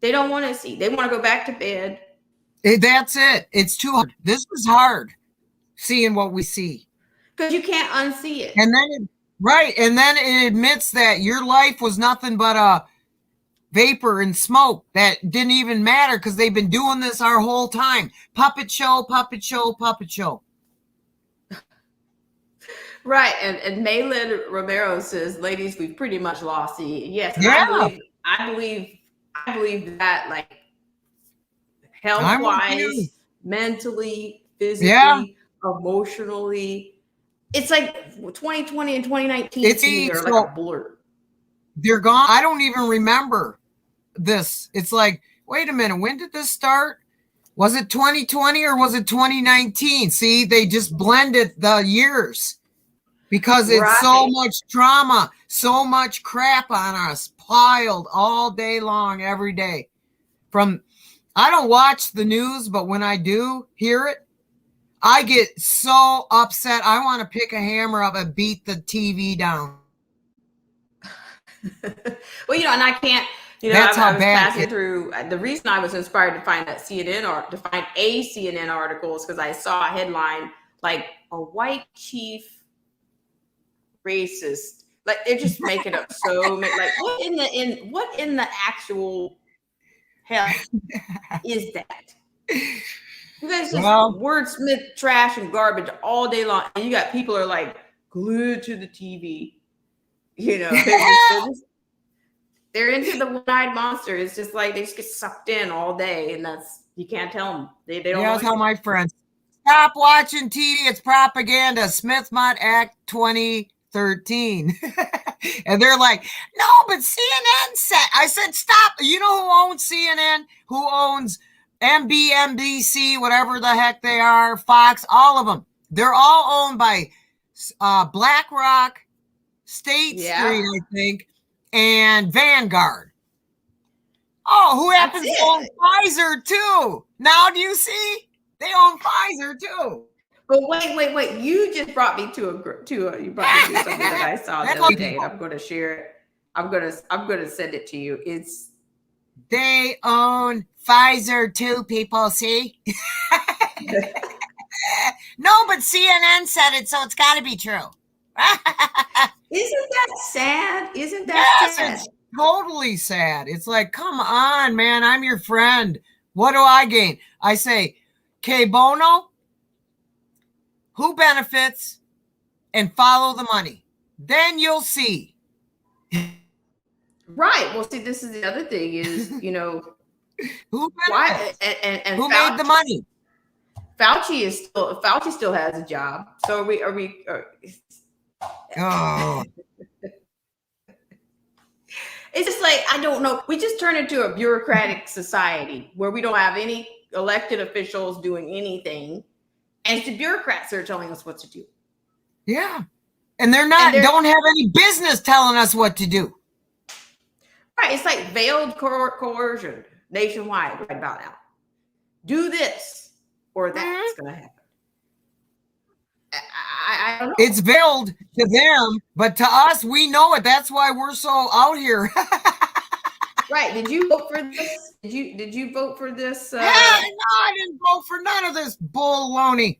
They don't want to see. They want to go back to bed. That's it. It's too hard. This is hard, seeing what we see. Because you can't unsee it. And then, and then it admits that your life was nothing but a vapor and smoke that didn't even matter because they've been doing this our whole time. Puppet show, puppet show, puppet show. Right. And Maylin Romero says, ladies, we've pretty much lost the yes. Yeah. I believe that, like, health-wise, mentally, physically, emotionally. It's like 2020 and 2019 are like a blur. They're gone. I don't even remember this. It's like, wait a minute, when did this start? Was it 2020 or was it 2019? See, they just blended the years because it's so much trauma, so much crap on us, piled all day long, every day. I don't watch the news, but when I do hear it, I get so upset. I want to pick a hammer up and beat the TV down. Well, you know, and I can't, you know, That's I was passing through. The reason I was inspired to find that CNN or to find a CNN article is because I saw a headline like a white chief racist. Like, they're just making up so many. Like, what in the actual hell is that? You guys just wordsmith trash and garbage all day long, and you got people who are like glued to the TV. You know, they're into the one-eyed monster. It's just like they just get sucked in all day, and you can't tell them. They don't. Yeah, I tell my friends, stop watching TV. It's propaganda. Smith-Mott Act 2013, and they're like, no, but CNN said. I said, stop. You know who owns CNN? Who owns MSNBC, whatever the heck they are, Fox, all of them. They're all owned by BlackRock, State Street, I think, and Vanguard. Oh, who happens to own Pfizer too? Now do you see? They own Pfizer too. But wait! You just brought me to something that I saw the other day, and I'm going to share it. I'm going to send it to you. It's They own Pfizer too, people, see? No, but CNN said it, so it's got to be true. Isn't that sad? Isn't that Yes, sad? it's totally sad. It's like, come on, man, I'm your friend. What do I gain? I say, que bono, who benefits, and follow the money. Then you'll see. Right. Well, see, this is the other thing is, Who why benefits? and Who made the money? Fauci still has a job. So Oh, it's just like, I don't know. We just turn into a bureaucratic society where we don't have any elected officials doing anything. And it's the bureaucrats that are telling us what to do. yeah. And they're not, don't have any business telling us what to do. Right. It's like veiled coercion nationwide right about now. Do this or that's going to happen. I don't know. It's veiled to them, but to us, we know it. That's why we're so out here. Right. Did you vote for this? Did you vote for this? No, I didn't vote for none of this baloney.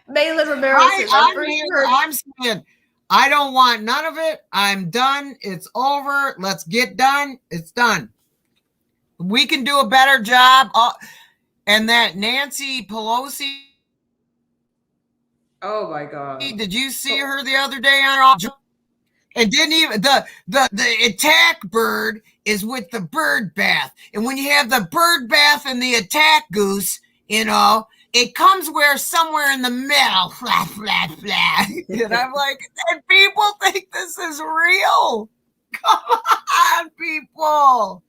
Malin Romero says, I'm saying, I don't want none of it. I'm done. It's over. Let's get done. It's done. We can do a better job. And that Nancy Pelosi. Oh my God. Did you see her the other day on? And didn't even the attack bird is with the bird bath. And when you have the bird bath and the attack goose, it comes where somewhere in the middle. Flat, flat, flat. And I'm like, and people think this is real. Come on, people.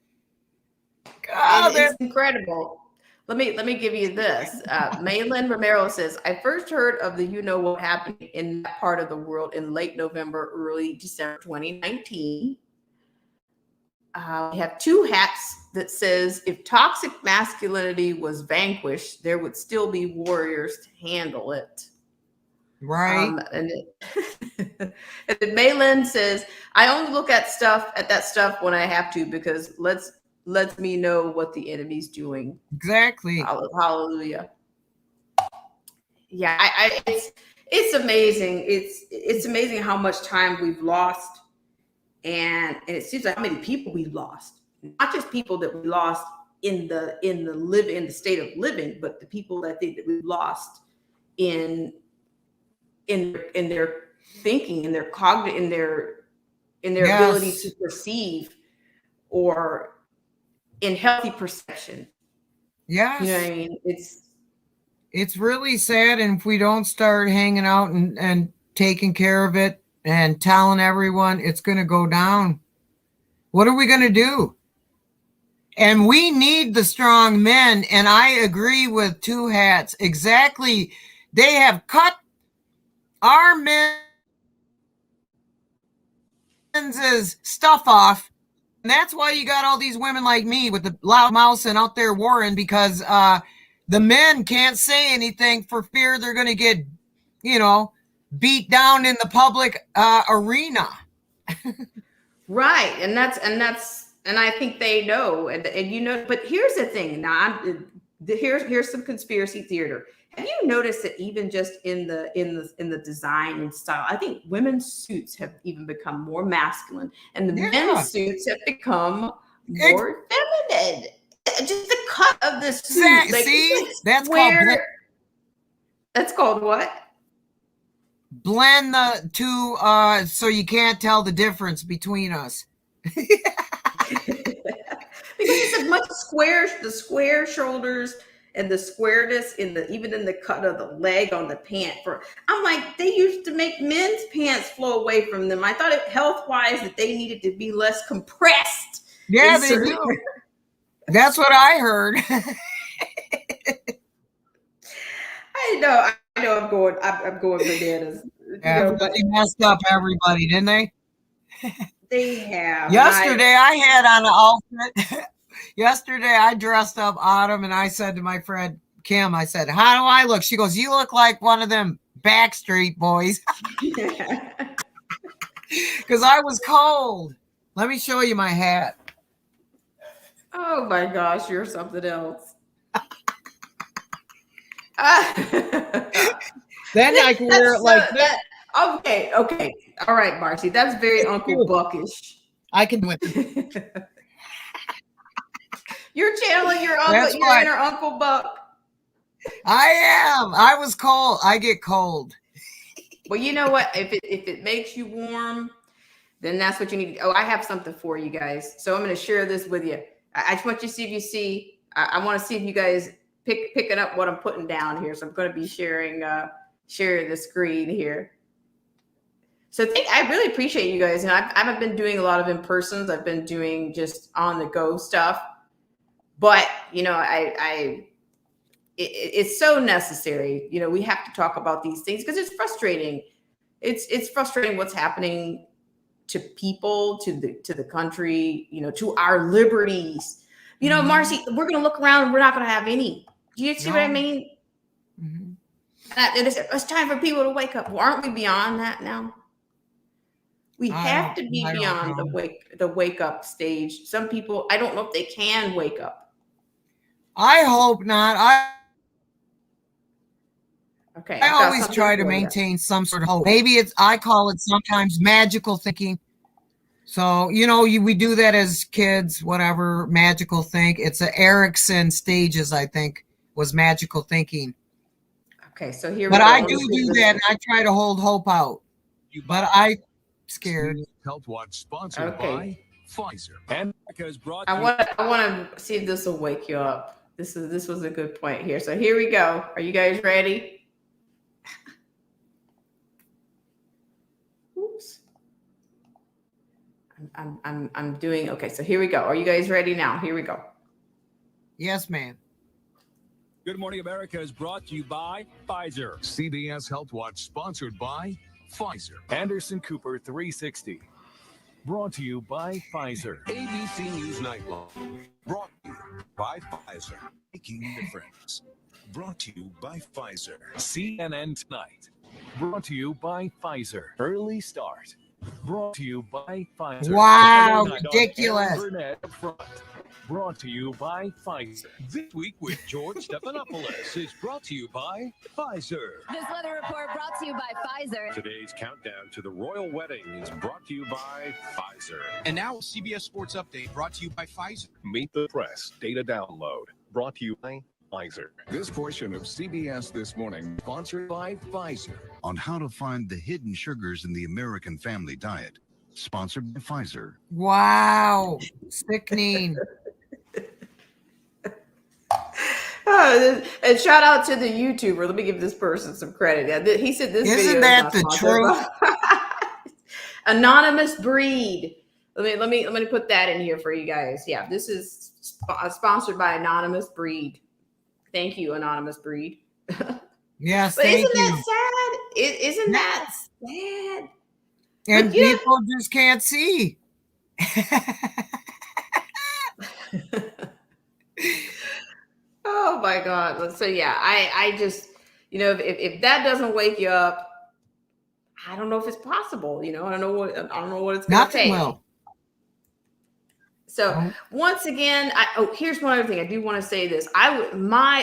God, it's incredible. Let me give you this. Malin Romero says, I first heard of the what happened in that part of the world in late November, early December 2019. We have two hats that says, if toxic masculinity was vanquished, there would still be warriors to handle it. Right. And then Malin says, I only look at that stuff when I have to, because lets me know what the enemy's doing. Exactly. Hallelujah. Yeah, it's amazing. It's amazing how much time we've lost, and it seems like how many people we've lost. Not just people that we lost in the state of living, but the people that we've lost in their thinking, in their cognitive, in their Yes. ability to perceive, or in healthy perception. Yes. You know what I mean? It's really sad. And if we don't start hanging out and taking care of it and telling everyone, it's going to go down. What are we going to do? And we need the strong men. And I agree with Two Hats. Exactly. They have cut our men's stuff off. And that's why you got all these women like me with the loud mouths and out there warring, because the men can't say anything for fear they're going to get, beat down in the public arena. Right. And I think they know, and but here's the thing. Now here's some conspiracy theater. Have you noticed that even just in the design and style, I think women's suits have even become more masculine, and the men's suits have become more feminine. Just the cut of the suit. That's called what? Blend the two, so you can't tell the difference between us. Because it's a much the square shoulders and the squareness even in the cut of the leg on the pant. I'm like, they used to make men's pants flow away from them. I thought health-wise that they needed to be less compressed. Yeah, they do. That's what I heard. I know I'm going bananas. They messed up everybody, didn't they? They have. Yesterday I had on an outfit. Yesterday I dressed up Autumn, and I said to my friend Kim, I said, how do I look? She goes, you look like one of them Backstreet Boys. Because I was cold. Let me show you my hat. Oh my gosh, you're something else. Then I can wear it like this. Okay. All right, Marcy. That's very Uncle you. Buckish. I can do it. You're channeling your uncle, That's your right. inner Uncle Buck. I am. I was cold. I get cold. Well, you know what? If it makes you warm, then that's what you need. Oh, I have something for you guys. So I'm going to share this with you. I just want you to see if you see. I want to see if you guys picking up what I'm putting down here. So I'm going to be sharing the screen here. So I really appreciate you guys. And I haven't been doing a lot of in-persons. I've been doing just on the go stuff. But you know, it's so necessary. You know, we have to talk about these things because it's frustrating. It's frustrating what's happening to people, to the country, you know, to our liberties. You know, Marcy, we're going to look around and we're not going to have any. Do you see what I mean? Mm-hmm. It's time for people to wake up. Well, aren't we beyond that now? We have to be beyond the wake up stage. Some people, I don't know if they can wake up. I hope not. Okay. I always try to maintain some sort of hope. Maybe I call it sometimes magical thinking. So, you know, we do that as kids, whatever, magical think. It's a Erickson stages, I think, was magical thinking. Okay, so here but we go. I do that, and I try to hold hope out. But I'm scared. Health Watch sponsored by Pfizer. And because brought I want to see if this will wake you up. This was a good point here. So here we go. Are you guys ready? Oops. I'm doing okay. So here we go. Are you guys ready now? Here we go. Yes, ma'am. Good Morning America is brought to you by Pfizer. CBS Health Watch sponsored by Pfizer. Anderson Cooper 360. Brought to you by Pfizer. ABC News Nightline. Brought to you by Pfizer. Making a difference. Brought to you by Pfizer. CNN Tonight. Brought to you by Pfizer. Early Start. Brought to you by Pfizer. Wow, ridiculous. Brought to you by Pfizer. This week with George Stephanopoulos is brought to you by Pfizer. This weather report brought to you by Pfizer. Today's countdown to the royal wedding is brought to you by Pfizer. And now CBS Sports Update brought to you by Pfizer. Meet the Press data download brought to you by Pfizer. This portion of CBS This Morning sponsored by Pfizer on how to find the hidden sugars in the American family diet. Sponsored by Pfizer. Wow, sickening. And shout out to the YouTuber. Let me give this person some credit. He said this Isn't video that is the truth? Anonymous Breed. Let me put that in here for you guys. Yeah, this is sponsored by Anonymous Breed. Thank you, Anonymous Breed. Yes, but thank isn't you. that sad? Isn't that sad? And but, people just can't see. Oh my God. So yeah, I just, you know, if that doesn't wake you up, I don't know if it's possible. You know, I don't know what it's going to take. Will. So once again, here's one other thing. I do want to say this.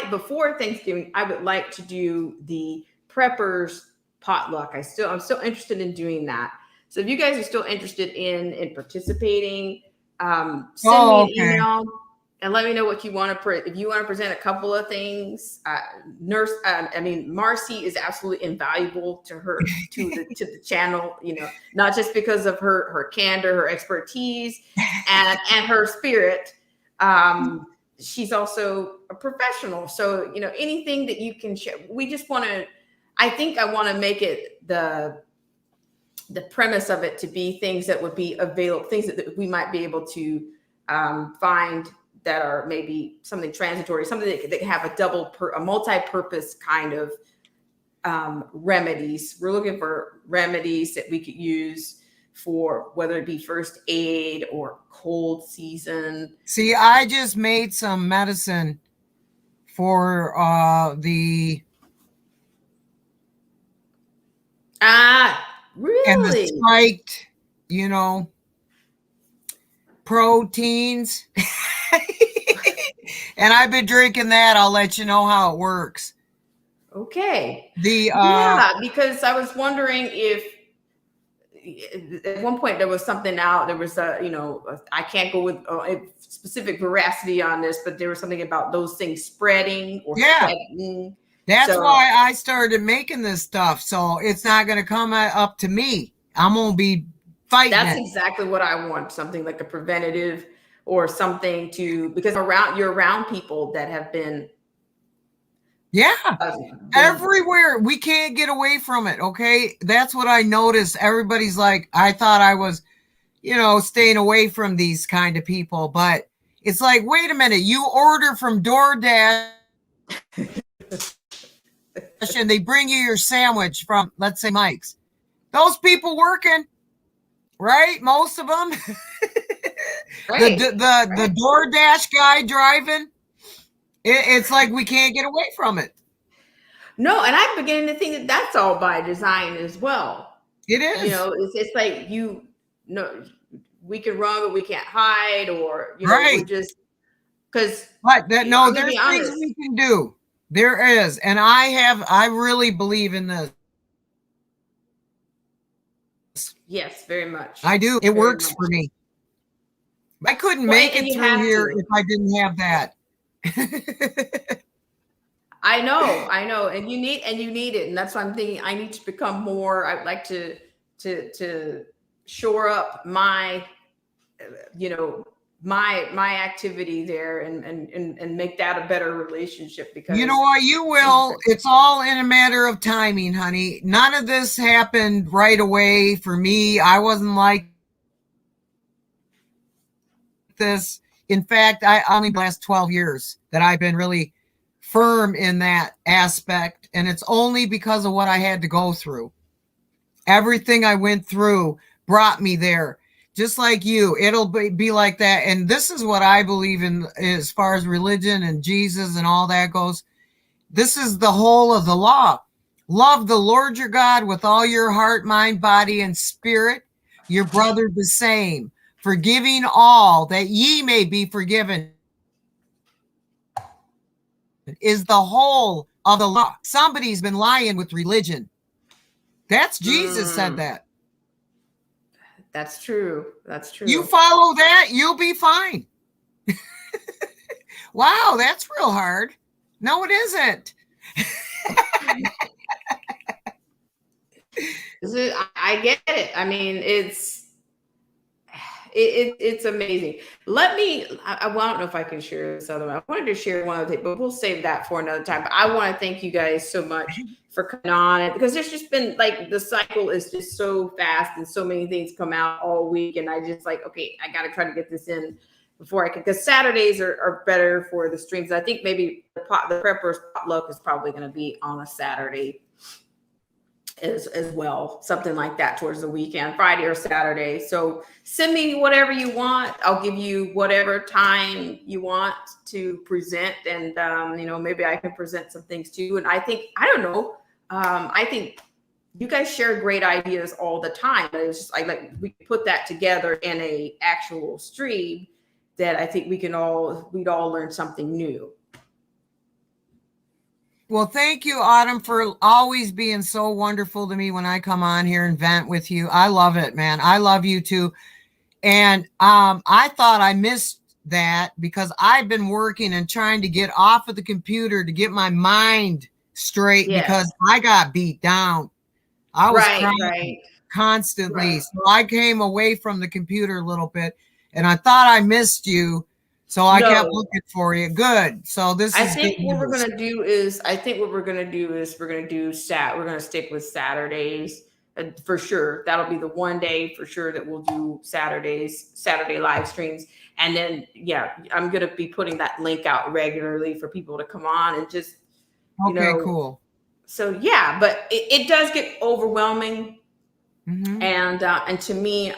Before Thanksgiving, I would like to do the preppers potluck. I'm still interested in doing that. So if you guys are still interested in participating, send me an email and let me know what you want to if you want to present a couple of things. Marcy is absolutely invaluable to her, to the channel, you know, not just because of her candor, her expertise and her spirit. She's also a professional. So, you know, anything that you can share, we just want to, I want to make it the premise of it to be things that would be available, things that we might be able to find that are maybe something transitory, something that can have a multi-purpose kind of remedies. We're looking for remedies that we could use for whether it be first aid or cold season. See, I just made some medicine for the really? And the spiked, you know, proteins. And I've been drinking that. I'll let you know how it works. Okay. The because I was wondering if at one point there was something out. There was I can't go with a specific veracity on this, but there was something about those things spreading or spreading. That's why I started making this stuff. So it's not going to come up to me. I'm going to be fighting. That's exactly what I want. Something like a preventative or something because you're around people that have been. Yeah. Everywhere. We can't get away from it. Okay. That's what I noticed. Everybody's like, I thought I was, staying away from these kind of people, but it's like, wait a minute, you order from DoorDash and they bring you your sandwich from, let's say, Mike's. Those people working, right? Most of them. Right. The DoorDash guy driving. It's like we can't get away from it. No, and I'm beginning to think that that's all by design as well. It is. It's like we can run, but we can't hide, or right. we just because. But there's things we can do. There is, and I really believe in this. Yes, very much. I do. It works for me. I couldn't make it through here if I didn't have that. I know, and you need it, and that's why I'm thinking I need to become more. I'd like to shore up my, my activity there, and make that a better relationship. Because you know what, you will. It's all in a matter of timing, honey. None of this happened right away for me. I wasn't like this. In fact, I only the last 12 years that I've been really firm in that aspect. And it's only because of what I had to go through. Everything I went through brought me there. Just like you, it'll be like that. And this is what I believe in as far as religion and Jesus and all that goes. This is the whole of the law. Love the Lord your God with all your heart, mind, body, and spirit. Your brother the same. Forgiving all that ye may be forgiven is the whole of the law. Somebody's been lying with religion. That's Jesus said that. That's true. That's true. You follow that, you'll be fine. Wow, that's real hard. No, it isn't. I get it. I mean, it's amazing. I don't know if I can share this other one. I wanted to share one other thing, but we'll save that for another time. But I want to thank you guys so much for coming on it, because there's just been the cycle is just so fast and so many things come out all week. And I just okay, I got to try to get this in before I can, because Saturdays are better for the streams. I think maybe the Preppers Potluck is probably going to be on a Saturday as well, something like that towards the weekend, Friday or Saturday. So send me whatever you want. I'll give you whatever time you want to present, and maybe I can present some things too. And I think I think you guys share great ideas all the time, but it's just we put that together in a actual stream that I think we'd all learn something new. Well, thank you, Autumn, for always being so wonderful to me when I come on here and vent with you. I love it, man. I love you too. And I thought I missed that because I've been working and trying to get off of the computer to get my mind straight because I got beat down. I was crying constantly. Right. So I came away from the computer a little bit, and I thought I missed you. So I kept looking for you. Good. So I think what we're going to do is we're going to stick with Saturdays for sure. That'll be the one day for sure that we'll do Saturday live streams. And then, I'm going to be putting that link out regularly for people to come on and just, cool. So but it does get overwhelming. Mm-hmm. And to me,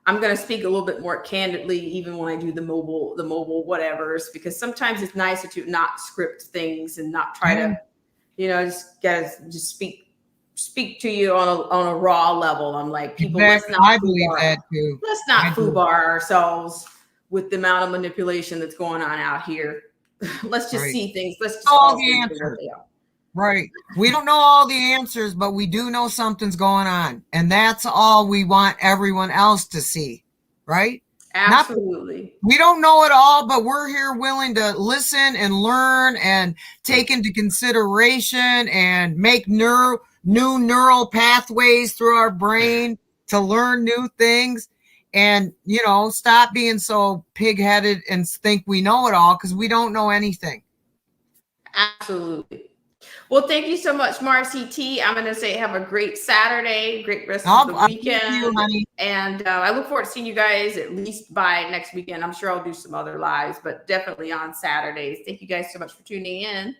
I'm going to speak a little bit more candidly, even when I do the mobile whatevers, because sometimes it's nicer to not script things and not try to, just speak speak to you on a raw level. I'm like, people, Exactly. I believe that too. Let's not I do. FUBAR ourselves with the amount of manipulation that's going on out here. Let's just Right. see things. Let's just All call the things answers. for what they are. Right. We don't know all the answers, but we do know something's going on. And that's all we want everyone else to see. Right? Absolutely. We don't know it all, but we're here willing to listen and learn and take into consideration and make new neural pathways through our brain to learn new things. And, stop being so pig-headed and think we know it all, because we don't know anything. Absolutely. Well, thank you so much, Marcy T. I'm going to say have a great Saturday, great rest of the weekend. Thank you, honey. And I look forward to seeing you guys at least by next weekend. I'm sure I'll do some other lives, but definitely on Saturdays. Thank you guys so much for tuning in.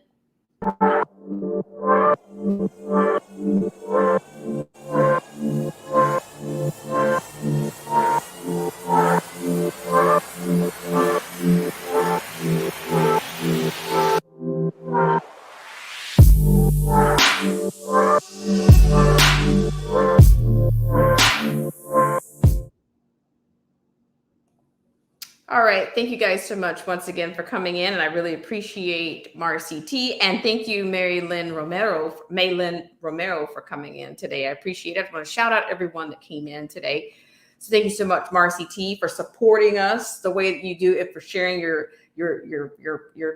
All right. Thank you guys so much once again for coming in. And I really appreciate Marcy T. And thank you, Maylin Romero, for coming in today. I appreciate it. I want to shout out everyone that came in today. So thank you so much, Marcy T, for supporting us the way that you do it, for sharing your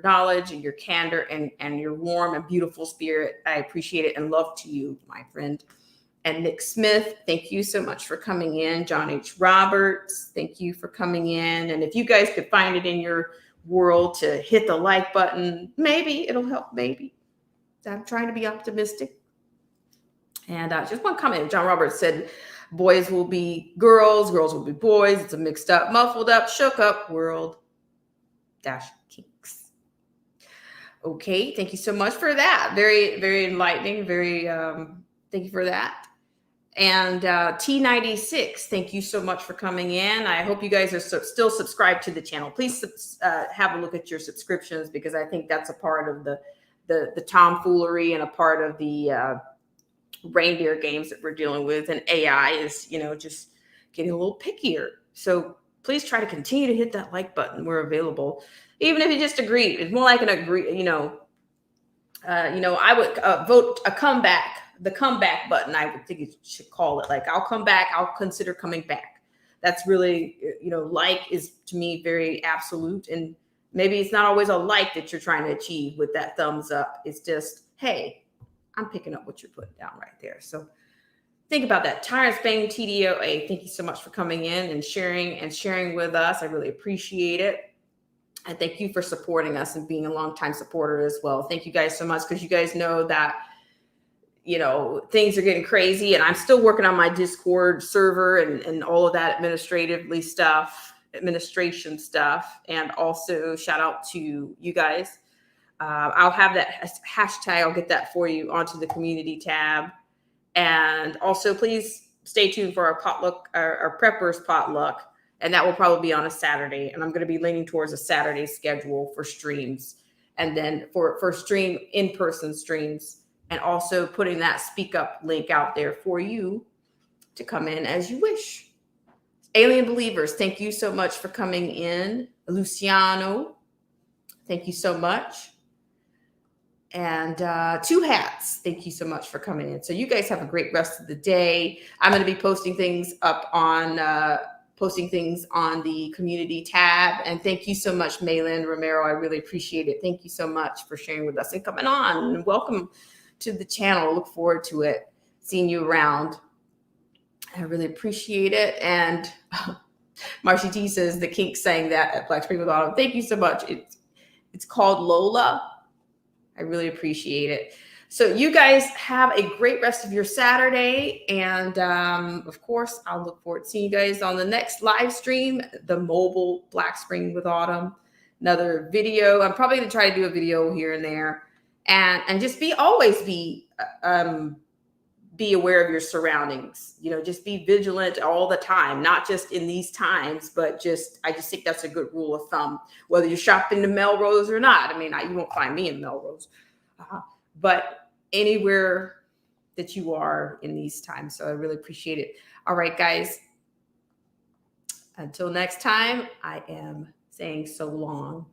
knowledge and your candor and your warm and beautiful spirit. I appreciate it, and love to you, my friend. And Nick Smith, thank you so much for coming in. John H. Roberts, thank you for coming in. And if you guys could find it in your world to hit the like button, maybe it'll help. Maybe. I'm trying to be optimistic. And just one comment. John Roberts said, boys will be girls, girls will be boys. It's a mixed up, muffled up, shook up world. Kinks. Okay, thank you so much for that. Very, very enlightening. Very, thank you for that. And T96, thank you so much for coming in. I hope you guys are still subscribed to the channel. Please have a look at your subscriptions, because I think that's a part of the tomfoolery and a part of the reindeer games that we're dealing with. And AI is, just getting a little pickier. So please try to continue to hit that like button. We're available. Even if you just agree, it's more like an agree, I would vote a comeback. The comeback button, I would think you should call it. Like, I'll come back. I'll consider coming back. That's really, like is to me very absolute. And maybe it's not always a like that you're trying to achieve with that thumbs up. It's just, hey, I'm picking up what you're putting down right there. So think about that. Tyrant Spain TDOA, thank you so much for coming in and sharing with us. I really appreciate it. And thank you for supporting us and being a longtime supporter as well. Thank you guys so much, because you guys know that things are getting crazy, and I'm still working on my Discord server and all of that administration stuff. And also shout out to you guys. I'll have that hashtag. I'll get that for you onto the community tab. And also please stay tuned for our potluck, our preppers potluck. And that will probably be on a Saturday. And I'm going to be leaning towards a Saturday schedule for streams. And then for in-person streams. And also putting that Speak Up link out there for you to come in as you wish. Alien Believers, thank you so much for coming in. Luciano, thank you so much. And Two Hats, thank you so much for coming in. So you guys have a great rest of the day. I'm going to be posting things up on the community tab. And thank you so much, Maylin Romero. I really appreciate it. Thank you so much for sharing with us and coming on. And welcome to the channel. Look forward to it, seeing you around. I really appreciate it. And Marcy T says the Kinks sang that at Black Spring with Autumn. Thank you so much. It's called Lola. I really appreciate it. So you guys have a great rest of your Saturday. And of course, I'll look forward to seeing you guys on the next live stream, the mobile Black Spring with Autumn. Another video. I'm probably going to try to do a video here and there. And just always be aware of your surroundings. Just be vigilant all the time, not just in these times, but I just think that's a good rule of thumb, whether you're shopping in Melrose or not. I mean, you won't find me in Melrose, but anywhere that you are in these times. So I really appreciate it. All right, guys. Until next time, I am saying so long.